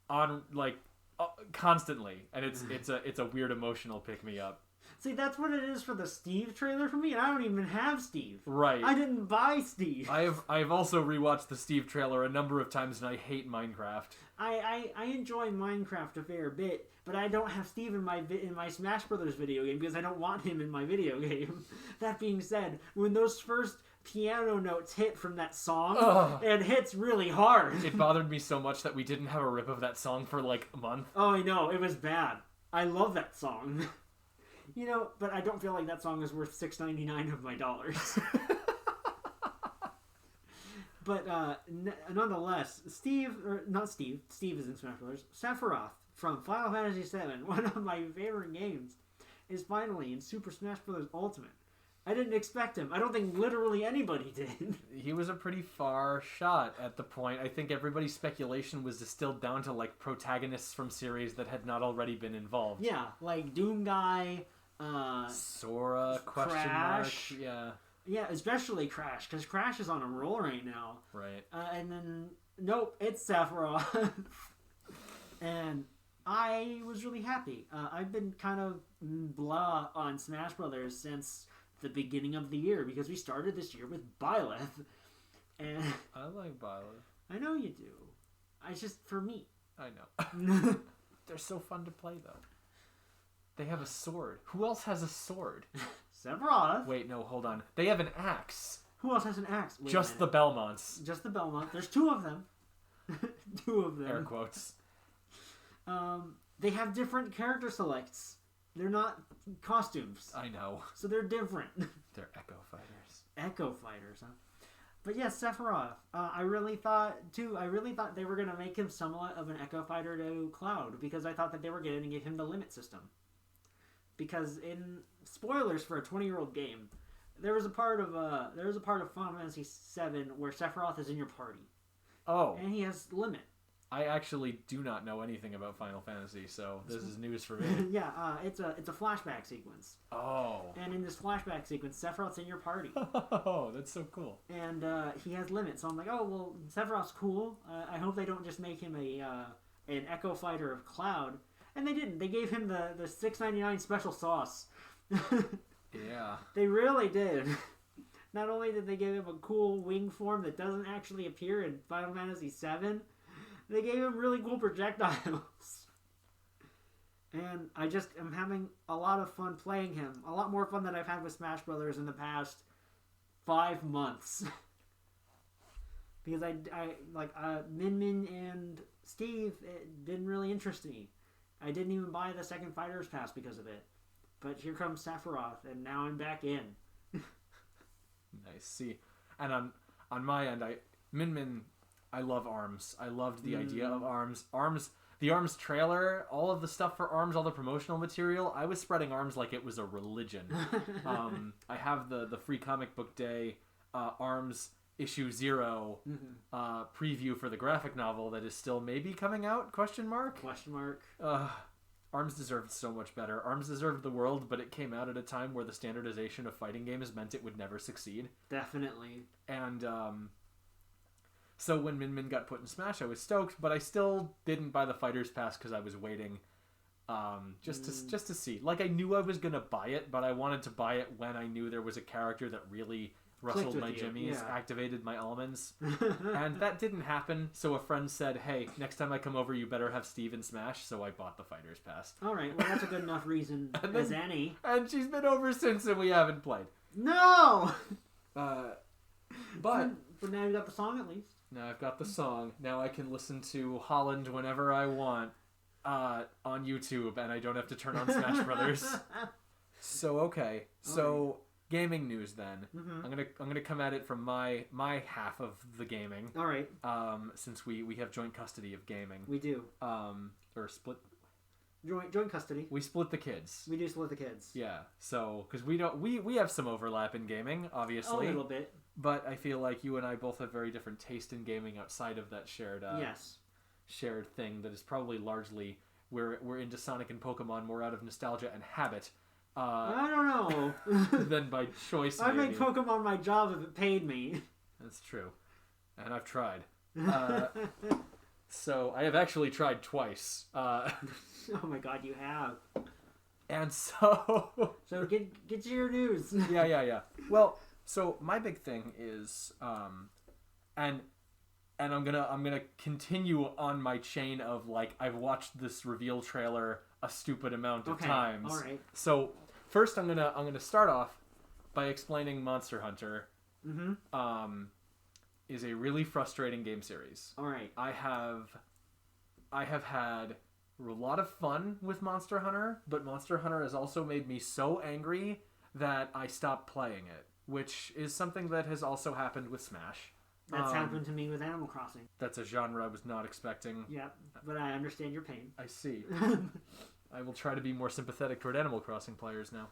on constantly, and it's a weird emotional pick me up. See, that's what it is for the Steve trailer for me, and I don't even have Steve. Right. I didn't buy Steve. I've also rewatched the Steve trailer a number of times, and I hate Minecraft. I enjoy Minecraft a fair bit, but I don't have Steve in my Smash Brothers video game because I don't want him in my video game. That being said, when those first piano notes hit from that song, it hits really hard. It bothered me so much that we didn't have a rip of that song for like a month. Oh, I know. It was bad. I love that song. But I don't feel like that song is worth $6.99 of my dollars. But nonetheless, Steve is in Smash Bros. Sephiroth from Final Fantasy VII, one of my favorite games, is finally in Super Smash Bros. Ultimate. I didn't expect him. I don't think literally anybody did. He was a pretty far shot at the point. I think everybody's speculation was distilled down to like protagonists from series that had not already been involved. Yeah, like Doom Guy, Sora, Crash. Yeah, especially Crash, because Crash is on a roll right now. Right. And then, nope, it's Sephiroth. And I was really happy. I've been kind of blah on Smash Brothers since the beginning of the year, because we started this year with Byleth. And I like Byleth. I know you do. It's just for me. I know. They're so fun to play, though. They have a sword. Who else has a sword? Sephiroth. Wait, no, hold on. They have an axe. Who else has an axe? Wait, just the Belmonts. Just the Belmont. There's two of them. Two of them. Air quotes. They have different character selects. They're not costumes. I know. So they're different. They're Echo Fighters. Echo Fighters, huh? But yeah, Sephiroth. I really thought they were gonna make him somewhat of an Echo Fighter to Cloud, because I thought that they were going to give him the limit system. Because in spoilers for a 20-year-old game, there was a part of Final Fantasy VII where Sephiroth is in your party. Oh. And he has limit. I actually do not know anything about Final Fantasy, so this is news for me. Yeah, it's a flashback sequence. Oh. And in this flashback sequence, Sephiroth's in your party. Oh, that's so cool. And he has limits. So I'm like, oh, well, Sephiroth's cool. I hope they don't just make him an Echo Fighter of Cloud. And they didn't. They gave him the $6.99 special sauce. Yeah. They really did. Not only did they give him a cool wing form that doesn't actually appear in Final Fantasy VII, they gave him really cool projectiles. And I just am having a lot of fun playing him. A lot more fun than I've had with Smash Brothers in the past 5 months. Because Min Min and Steve, it didn't really interest me. I didn't even buy the second Fighter's Pass because of it. But here comes Sephiroth, and now I'm back in. Nice. See, and on my end, I love ARMS. I loved the idea of ARMS. The ARMS trailer, all of the stuff for ARMS, all the promotional material. I was spreading ARMS like it was a religion. I have the free comic book day ARMS issue 0 preview for the graphic novel that is still maybe coming out? Question mark. ARMS deserved so much better. ARMS deserved the world, but it came out at a time where the standardization of fighting games meant it would never succeed. Definitely. And so when Min Min got put in Smash, I was stoked, but I still didn't buy the Fighter's Pass because I was waiting just to see. Like, I knew I was going to buy it, but I wanted to buy it when I knew there was a character that really rustled my jimmies, activated my almonds. And that didn't happen, so a friend said, hey, next time I come over, you better have Steve in Smash, so I bought the Fighter's Pass. Alright, well, that's a good enough reason as any. And she's been over since, and we haven't played. No! But now you got the song, at least. Now I've got the song. Now I can listen to Holland whenever I want on YouTube, and I don't have to turn on Smash Brothers. So, okay. So... Gaming news then. I'm gonna come at it from my half of the gaming. All right. Since we have joint custody of gaming. We do. Or split. Joint custody. We split the kids. We do split the kids. Yeah. So because we have some overlap in gaming, obviously. A little bit. But I feel like you and I both have very different taste in gaming outside of that shared thing that is probably largely we're into Sonic and Pokemon more out of nostalgia and habit. I don't know. Than by choice. I'd make Pokemon my job if it paid me. That's true. And I've tried. So I have actually tried twice. Oh my god, you have. And so... So get to your news. Yeah. Well, so my big thing is... And I'm gonna continue on my chain of, like, I've watched this reveal trailer a stupid amount of times. All right. So first, I'm gonna start off by explaining Monster Hunter. Is a really frustrating game series. All right. I have had a lot of fun with Monster Hunter, but Monster Hunter has also made me so angry that I stopped playing it, which is something that has also happened with Smash. That's happened to me with Animal Crossing. That's a genre I was not expecting. Yeah, but I understand your pain. I see. I will try to be more sympathetic toward Animal Crossing players now.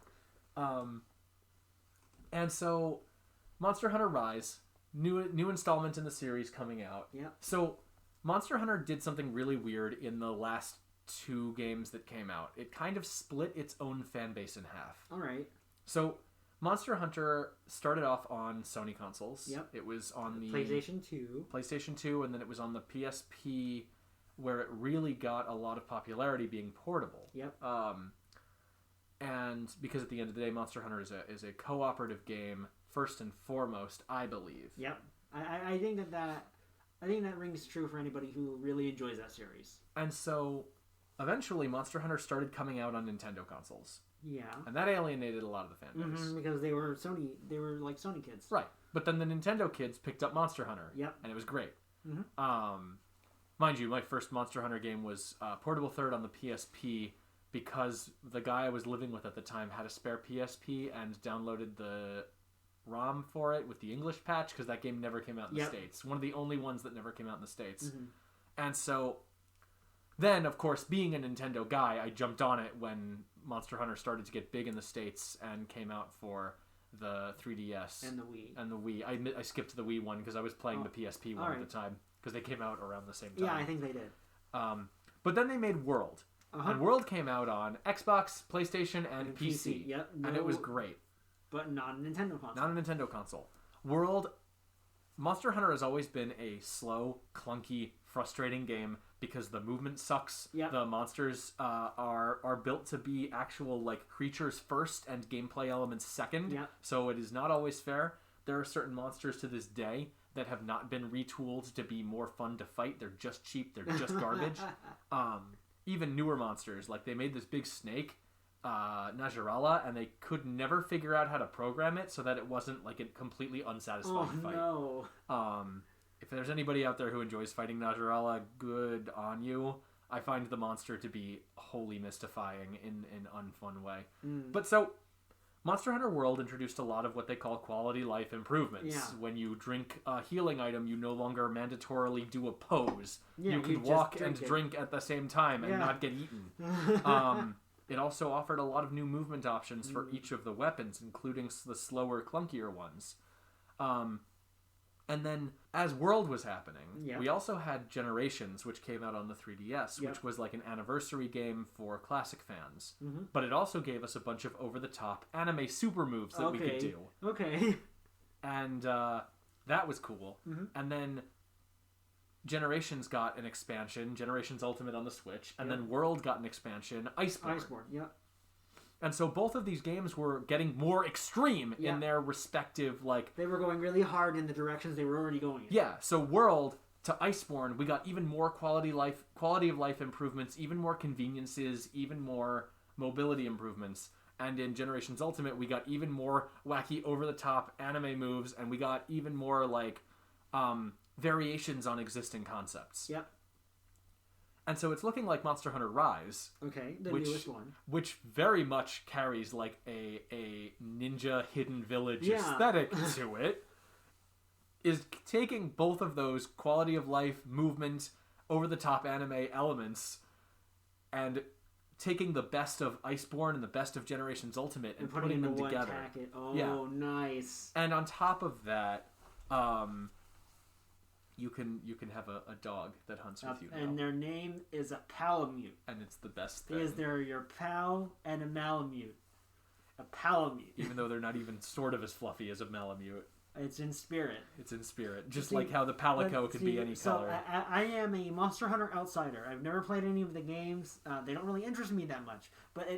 And so, Monster Hunter Rise, new installment in the series coming out. Yeah. So, Monster Hunter did something really weird in the last 2 games that came out. It kind of split its own fan base in half. All right. So, Monster Hunter started off on Sony consoles. Yep. It was on the PlayStation 2, and then it was on the PSP, where it really got a lot of popularity being portable. Yep. And because at the end of the day, Monster Hunter is a cooperative game first and foremost, I believe. Yep. I think that rings true for anybody who really enjoys that series. And so, eventually, Monster Hunter started coming out on Nintendo consoles. Yeah. And that alienated a lot of the fan base. Because they were like Sony kids. Right. But then the Nintendo kids picked up Monster Hunter. Yep. And it was great. Mind you, my first Monster Hunter game was Portable Third on the PSP because the guy I was living with at the time had a spare PSP and downloaded the ROM for it with the English patch because that game never came out in the States. One of the only ones that never came out in the States. Mm-hmm. And so then, of course, being a Nintendo guy, I jumped on it when Monster Hunter started to get big in the States and came out for the 3DS. And the Wii. And the Wii. I skipped the Wii one because I was playing the PSP one at the time because they came out around the same time. Yeah, I think they did. But then they made World. And World came out on Xbox, PlayStation, and PC. Yep. And it was great. But not a Nintendo console. Not a Nintendo console. Monster Hunter has always been a slow, clunky, frustrating game because the movement sucks. Yep. The monsters are built to be actual like creatures first and gameplay elements second. Yep. So it is not always fair. There are certain monsters to this day that have not been retooled to be more fun to fight. They're just cheap. They're just garbage. Even newer monsters, like they made this big snake, Najarala, and they could never figure out how to program it so that it wasn't like a completely unsatisfying fight. No. If there's anybody out there who enjoys fighting Najarala, good on you. I find the monster to be wholly mystifying in an unfun way. But so, Monster Hunter World introduced a lot of what they call quality life improvements. Yeah. When you drink a healing item, you no longer mandatorily do a pose. Yeah, you can walk and drink at the same time and not get eaten. It also offered a lot of new movement options for each of the weapons, including the slower, clunkier ones. And then, as World was happening, we also had Generations, which came out on the 3DS, which was like an anniversary game for classic fans. But it also gave us a bunch of over-the-top anime super moves that we could do. Okay. And that was cool. And then Generations got an expansion, Generations Ultimate on the Switch, and then World got an expansion, Iceborne. And so both of these games were getting more extreme in their respective, like... They were going really hard in the directions they were already going in. Yeah, so World to Iceborne, we got even more quality of life improvements, even more conveniences, even more mobility improvements. And in Generations Ultimate, we got even more wacky, over-the-top anime moves, and we got even more, like, variations on existing concepts. Yep. And so it's looking like Monster Hunter Rise. Okay, the newest one. Which very much carries like a ninja hidden village aesthetic to it. Is taking both of those quality of life, movement, over-the-top anime elements and taking the best of Iceborne and the best of Generations Ultimate and putting them together. Oh, nice. And on top of that, you can have a dog that hunts with you now. And their name is a Palamute. And it's the best thing. Because they're your pal and a Malamute. A Palamute. Even though they're not even sort of as fluffy as a Malamute. It's in spirit. It's in spirit. Just like how the Palico could be any color. I am a Monster Hunter outsider. I've never played any of the games. They don't really interest me that much. But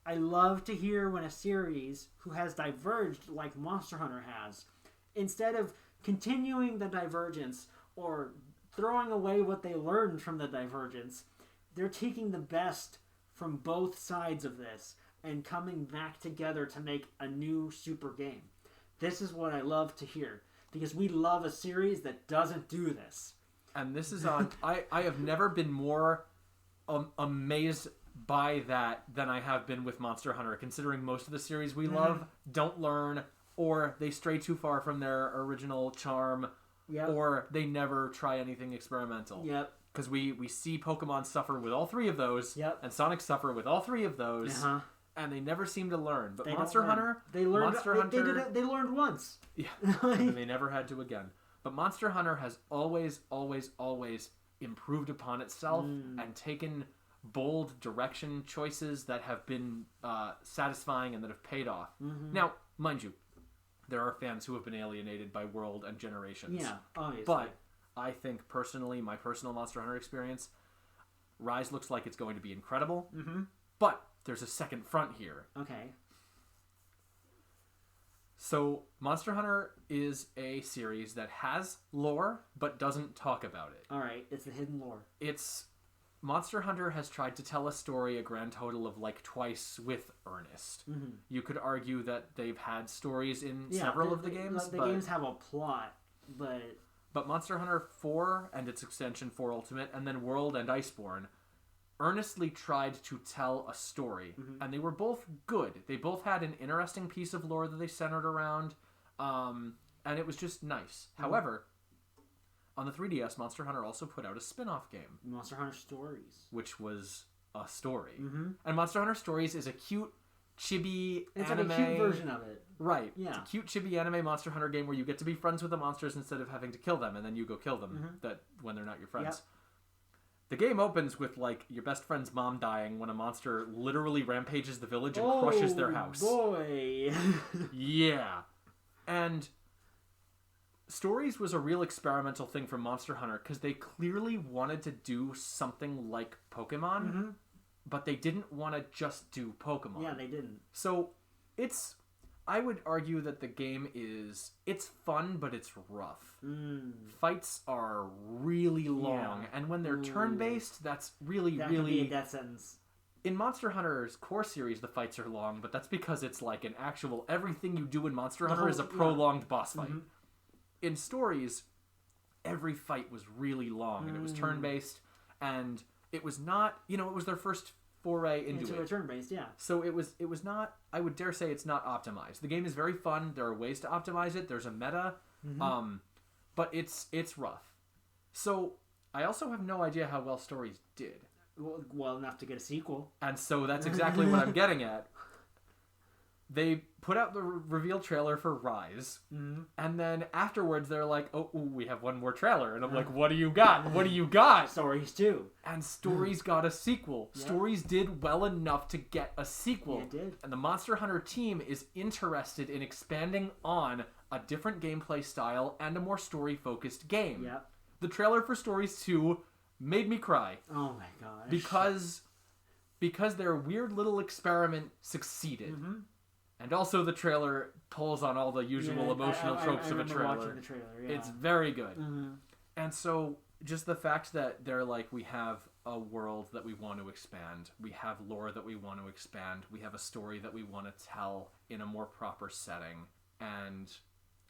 I love to hear when a series who has diverged like Monster Hunter has, instead of continuing the divergence or throwing away what they learned from the divergence, they're taking the best from both sides of this and coming back together to make a new super game. This is what I love to hear, because we love a series that doesn't do this. And this is on... I have never been more amazed by that than I have been with Monster Hunter, considering most of the series we love don't learn, or they stray too far from their original charm, or they never try anything experimental. Yep. Because we see Pokemon suffer with all three of those, and Sonic suffer with all three of those, and they never seem to learn. But Monster Hunter... They learned, they learned once. Yeah, and they never had to again. But Monster Hunter has always, always, always improved upon itself and taken bold direction choices that have been satisfying and that have paid off. Now, mind you, there are fans who have been alienated by World and Generations. Yeah, obviously. But I think personally, my personal Monster Hunter experience, Rise looks like it's going to be incredible. But there's a second front here. Okay. So, Monster Hunter is a series that has lore, but doesn't talk about it. Alright, it's the hidden lore. Monster Hunter has tried to tell a story a grand total of like twice with Ernest. You could argue that they've had stories in several of the games. The games have a plot, but Monster Hunter 4 and its extension 4 Ultimate, and then World and Iceborne, earnestly tried to tell a story, and they were both good. They both had an interesting piece of lore that they centered around. And it was just nice. However, on the 3DS, Monster Hunter also put out a spin-off game. Monster Hunter Stories. Which was a story. Mm-hmm. And Monster Hunter Stories is a cute, chibi anime. It's like a cute version of it. Right. Yeah. It's a cute, chibi anime Monster Hunter game where you get to be friends with the monsters instead of having to kill them, and then you go kill them when they're not your friends. Yep. The game opens with, like, your best friend's mom dying when a monster literally rampages the village and crushes their house. Boy. Yeah. And Stories was a real experimental thing for Monster Hunter because they clearly wanted to do something like Pokemon, but they didn't want to just do Pokemon. Yeah, they didn't. So I would argue that the game it's fun, but it's rough. Fights are really long, and when they're turn-based, that's really That could be a death sentence. In Monster Hunter's core series, the fights are long, but that's because it's like an actual... Everything you do in Monster Hunter is a prolonged boss fight. In Stories, every fight was really long, and it was turn-based, and it was not... it was their first foray into a turn-based, yeah. So it was not... I would dare say it's not optimized. The game is very fun. There are ways to optimize it. There's a meta, but it's rough. So I also have no idea how well Stories did. Well enough to get a sequel. And so that's exactly what I'm getting at. They put out the reveal trailer for Rise, and then afterwards they're like, oh, we have one more trailer. And I'm like, what do you got? What do you got? Stories 2. And Stories got a sequel. Yep. Stories did well enough to get a sequel. Yeah, it did. And the Monster Hunter team is interested in expanding on a different gameplay style and a more story-focused game. Yep. The trailer for Stories 2 made me cry. Oh my gosh. Because their weird little experiment succeeded. And also the trailer pulls on all the usual emotional tropes of a trailer. Watching the trailer, yeah. It's very good. And so just the fact that they're like, we have a world that we want to expand. We have lore that we want to expand. We have a story that we want to tell in a more proper setting. And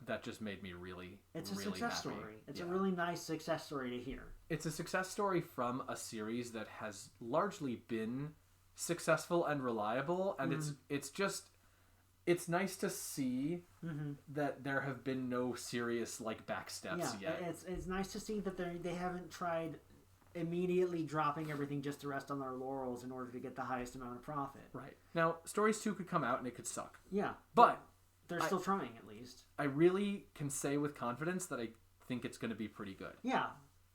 that just made me really, it's really a success happy. Story. It's a really nice success story to hear. It's a success story from a series that has largely been successful and reliable. And it's nice to see that there have been no serious backsteps yet. It's nice to see that they haven't tried immediately dropping everything just to rest on their laurels in order to get the highest amount of profit. Right. Now, Stories 2 could come out and it could suck. Yeah. But they're still trying, at least. I really can say with confidence that I think it's going to be pretty good. Yeah.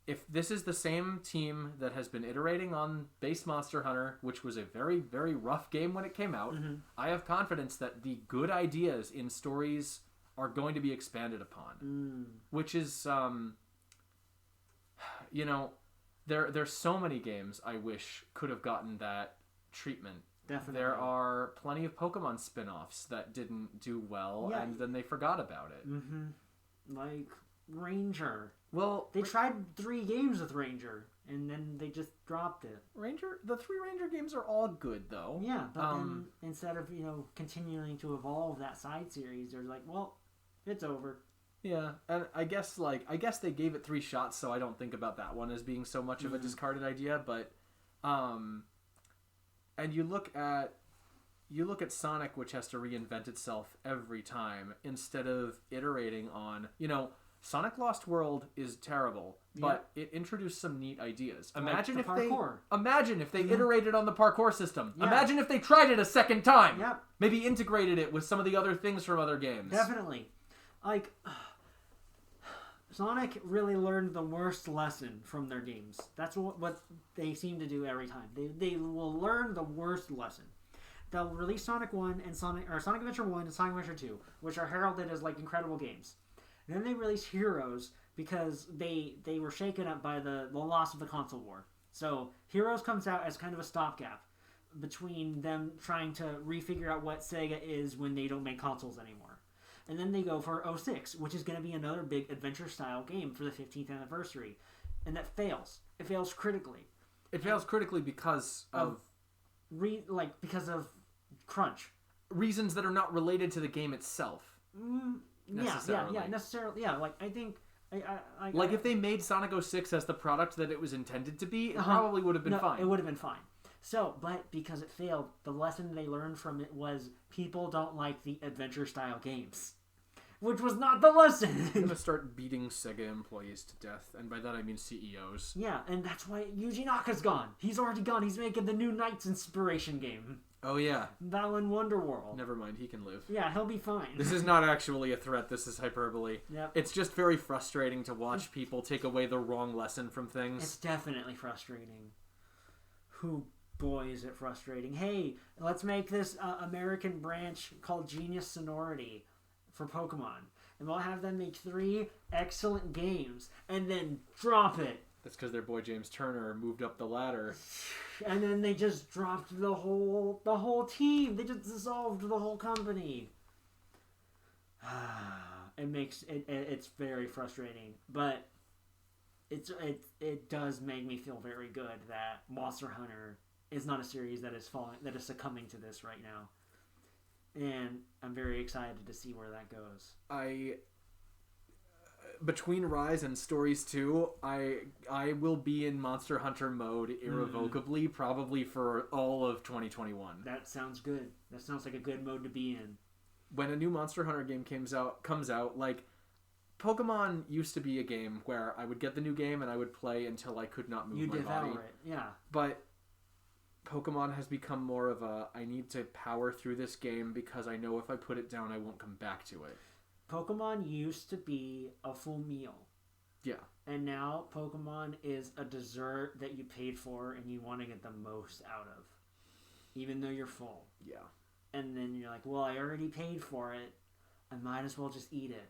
If this is the same team that has been iterating on base Monster Hunter, which was a very, very rough game when it came out, I have confidence that the good ideas in Stories are going to be expanded upon. Which is, there's so many games I wish could have gotten that treatment. Definitely. There are plenty of Pokemon spin-offs that didn't do well, and then they forgot about it. Like Ranger. Well, they tried 3 games with Ranger, and then they just dropped it. The 3 Ranger games are all good, though. Yeah, but then instead of continuing to evolve that side series, they're like, well, it's over. Yeah, and I guess they gave it 3 shots, so I don't think about that one as being so much of a discarded idea. But, and you look at Sonic, which has to reinvent itself every time instead of iterating on, Sonic Lost World is terrible, but it introduced some neat ideas. Imagine if they iterated on the parkour system. Yeah. Imagine if they tried it a second time. Yep. Maybe integrated it with some of the other things from other games. Definitely. Sonic really learned the worst lesson from their games. That's what they seem to do every time. They will learn the worst lesson. They'll release Sonic 1 and Sonic Adventure 1 and Sonic Adventure 2, which are heralded as incredible games. And then they release Heroes because they were shaken up by the loss of the console war. So Heroes comes out as kind of a stopgap between them trying to refigure out what Sega is when they don't make consoles anymore. And then they go for 06, which is going to be another big adventure-style game for the 15th anniversary. And that fails. It fails critically. It fails critically because of... because of crunch. Reasons that are not related to the game itself. Necessarily. Yeah, necessarily. Yeah, I think... if they made Sonic 06 as the product that it was intended to be, it probably would have been fine. It would have been fine. So, but because it failed, the lesson they learned from it was people don't like the adventure-style games. which was not the lesson. I'm gonna start beating Sega employees to death, and by that I mean CEOs. Yeah, and that's why Yuji Naka's gone. He's already gone. He's making the new Knights inspiration game. Oh yeah. Balan Wonderworld. Never mind, he can live. Yeah, he'll be fine. This is not actually a threat, this is hyperbole. Yep. It's just very frustrating to watch people take away the wrong lesson from things. It's definitely frustrating. Boy, is it frustrating. Hey, let's make this American branch called Genius Sonority for Pokemon. And we'll have them make 3 excellent games and then drop it. That's because their boy James Turner moved up the ladder. And then they just dropped the whole team. They just dissolved the whole company. It's very frustrating, but it does make me feel very good that Monster Hunter is not a series that is succumbing to this right now. And I'm very excited to see where that goes. Between Rise and Stories 2, I will be in Monster Hunter mode irrevocably, probably for all of 2021. That sounds good. That sounds like a good mode to be in. When a new Monster Hunter game comes out, like, Pokemon used to be a game where I would get the new game and I would play until I could not move my body. You devour it, yeah. But Pokemon has become more of a, I need to power through this game because I know if I put it down, I won't come back to it. Pokemon used to be a full meal. Yeah. And now Pokemon is a dessert that you paid for and you want to get the most out of. Even though you're full. Yeah. And then you're like, well, I already paid for it. I might as well just eat it.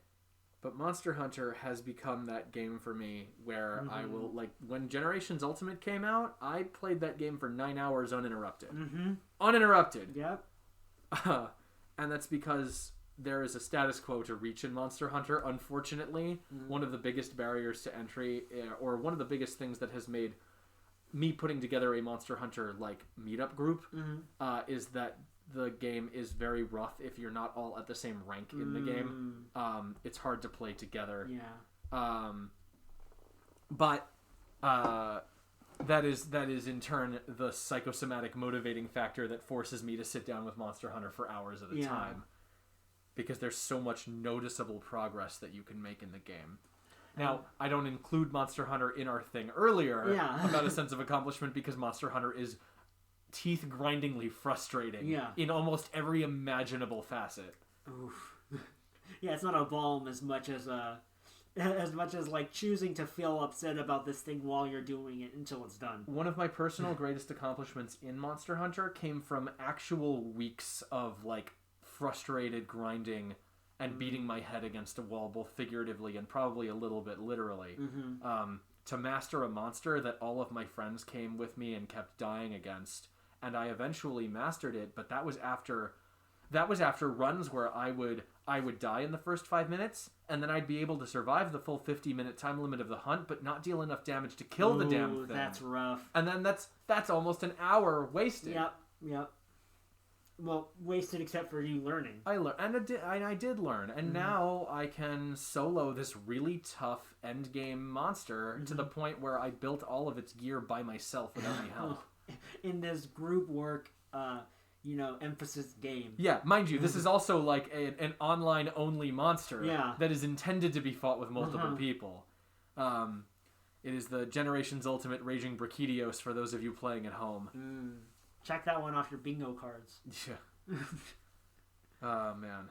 But Monster Hunter has become that game for me where I will, like, when Generations Ultimate came out, I played that game for 9 hours uninterrupted. Uninterrupted. Yep. And that's because there is a status quo to reach in Monster Hunter. Unfortunately, one of the biggest barriers to entry, or one of the biggest things that has made me putting together a Monster Hunter, like, meetup group, is that the game is very rough if you're not all at the same rank in the game. It's hard to play together. Yeah. But that is in turn the psychosomatic motivating factor that forces me to sit down with Monster Hunter for hours at a time. Because there's so much noticeable progress that you can make in the game. Now, I don't include Monster Hunter in our thing earlier about a sense of accomplishment because Monster Hunter is teeth-grindingly frustrating in almost every imaginable facet. Oof. Yeah, it's not a balm as much as like choosing to feel upset about this thing while you're doing it until it's done. One of my personal greatest accomplishments in Monster Hunter came from actual weeks of, like, frustrated grinding and beating my head against a wall, both figuratively and probably a little bit literally. To master a monster that all of my friends came with me and kept dying against. And I eventually mastered it, but that was after runs where I would die in the first 5 minutes, and then I'd be able to survive the full 50-minute time limit of the hunt, but not deal enough damage to kill the damn thing. That's rough. And then that's almost an hour wasted. Yep. Well, wasted except for you learning. I learned, and I did learn, and now I can solo this really tough endgame monster to the point where I built all of its gear by myself without any help. In this group work, emphasis game. Yeah, mind you, this is also like an online-only monster that is intended to be fought with multiple people. It is the Generations Ultimate Raging Brachiosaurus for those of you playing at home. Check that one off your bingo cards. Yeah. Oh, man.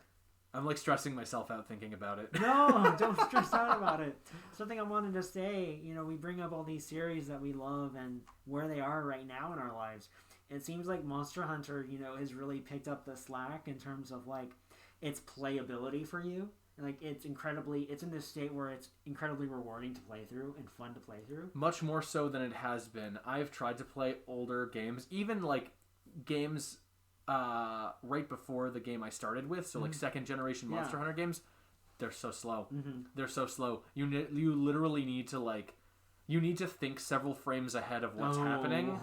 I'm, like, stressing myself out thinking about it. No, don't stress out about it. Something I wanted to say, we bring up all these series that we love and where they are right now in our lives. It seems like Monster Hunter, has really picked up the slack in terms of, like, its playability for you. Like, it's in this state where it's incredibly rewarding to play through and fun to play through. Much more so than it has been. I've tried to play older games, even, like, games right before the game I started with, so like second generation Monster Hunter games. They're so slow. They're so slow. You literally need to think several frames ahead of what's happening,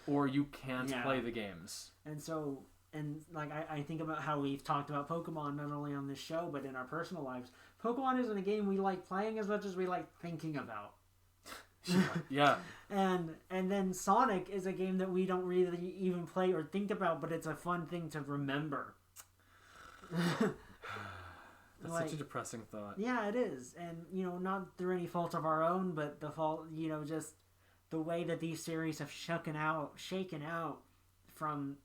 or you can't play the games. And I think about how we've talked about Pokemon not only on this show but in our personal lives. Pokemon isn't a game we like playing as much as we like thinking about. Yeah. And then Sonic is a game that we don't really even play or think about, but it's a fun thing to remember. That's like, such a depressing thought. Yeah, it is. And, not through any fault of our own, but the fault, just the way that these series have shaken out from,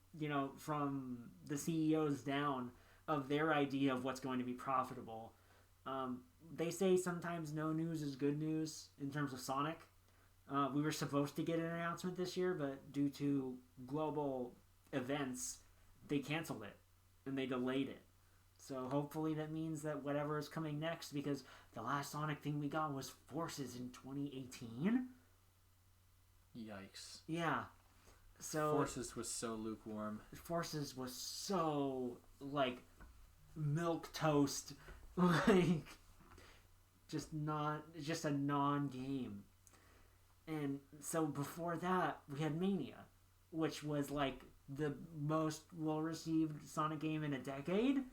from the CEOs down of their idea of what's going to be profitable. They say sometimes no news is good news in terms of Sonic. We were supposed to get an announcement this year, but due to global events, they canceled it and they delayed it. So hopefully that means that whatever is coming next, because the last Sonic thing we got was Forces in 2018. Yikes. Yeah. So Forces was so lukewarm. Forces was so milk toast, just a non-game. And so before that, we had Mania, which was the most well-received Sonic game in a decade.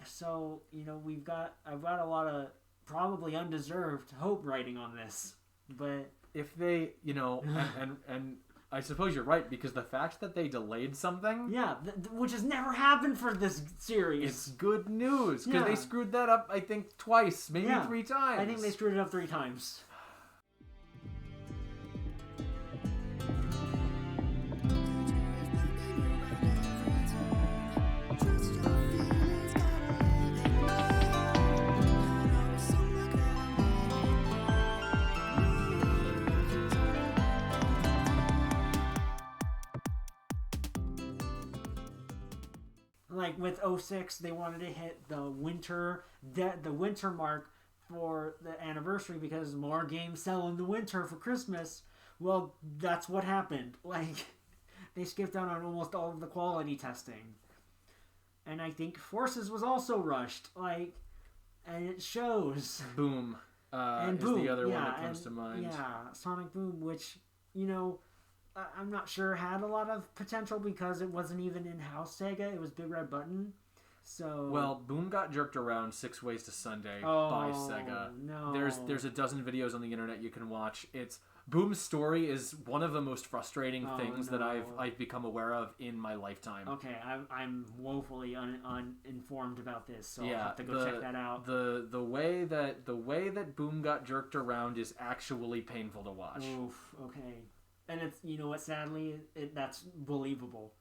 So I've got a lot of probably undeserved hope writing on this, but if they, and I suppose you're right, because the fact that they delayed something, which has never happened for this series, it's good news, because they screwed that up, I think, twice, maybe 3 times. I think they screwed it up 3 times. With 06, they wanted to hit the winter mark for the anniversary because more games sell in the winter for Christmas. Well, that's what happened. They skipped out on almost all of the quality testing. And I think Forces was also rushed. And it shows. Boom. And is Boom. The other one that comes to mind. Yeah, Sonic Boom, which, I'm not sure had a lot of potential because it wasn't even in-house Sega. It was Big Red Button. So well, Boom got jerked around 6 Ways to Sunday by Sega. No. There's a dozen videos on the internet you can watch. Boom's story is one of the most frustrating things that I've become aware of in my lifetime. Okay, I'm woefully uninformed about this, so I'll have to go check that out. The way that Boom got jerked around is actually painful to watch. Oof. Okay. And it's, what, sadly, that's believable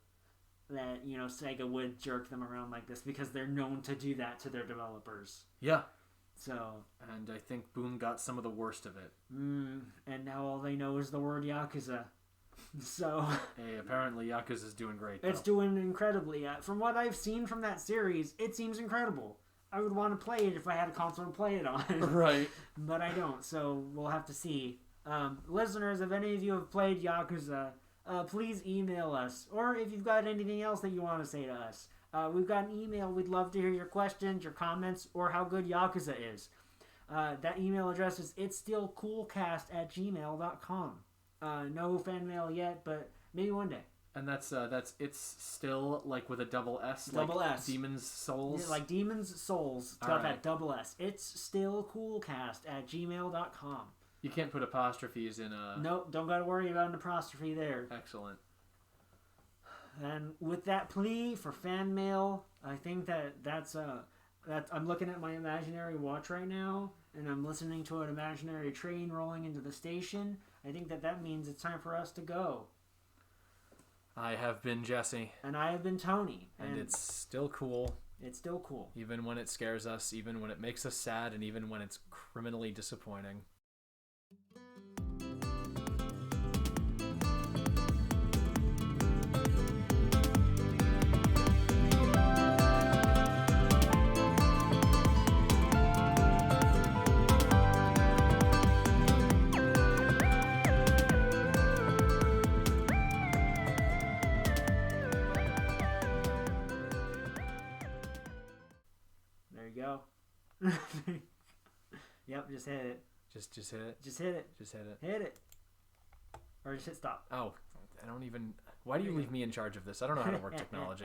that, Sega would jerk them around like this because they're known to do that to their developers. Yeah. So. And I think Boom got some of the worst of it. And now all they know is the word Yakuza. So. Hey, apparently Yakuza's doing great, though. It's doing incredibly. From what I've seen from that series, it seems incredible. I would want to play it if I had a console to play it on. Right. But I don't, so we'll have to see. Listeners, if any of you have played Yakuza, please email us. Or if you've got anything else that you want to say to us. We've got an email. We'd love to hear your questions, your comments, or how good Yakuza is. That email address is itsstillcoolcast@gmail.com. No fan mail yet, but maybe one day. And that's it's still with a double S, double S. Demon's Souls. Yeah, like Demon's Souls. It's got that double S. itsstillcoolcast@gmail.com. You can't put apostrophes in a... Nope, don't got to worry about an apostrophe there. Excellent. And with that plea for fan mail, I think that's I'm looking at my imaginary watch right now, and I'm listening to an imaginary train rolling into the station. I think that means it's time for us to go. I have been Jesse. And I have been Tony. And it's still cool. It's still cool. Even when it scares us, even when it makes us sad, and even when it's criminally disappointing. Yep, just hit it. Just hit it? Just hit it. Just hit it. Hit it. Or just hit stop. Oh, I don't even... Why do you leave me in charge of this? I don't know how to work technology.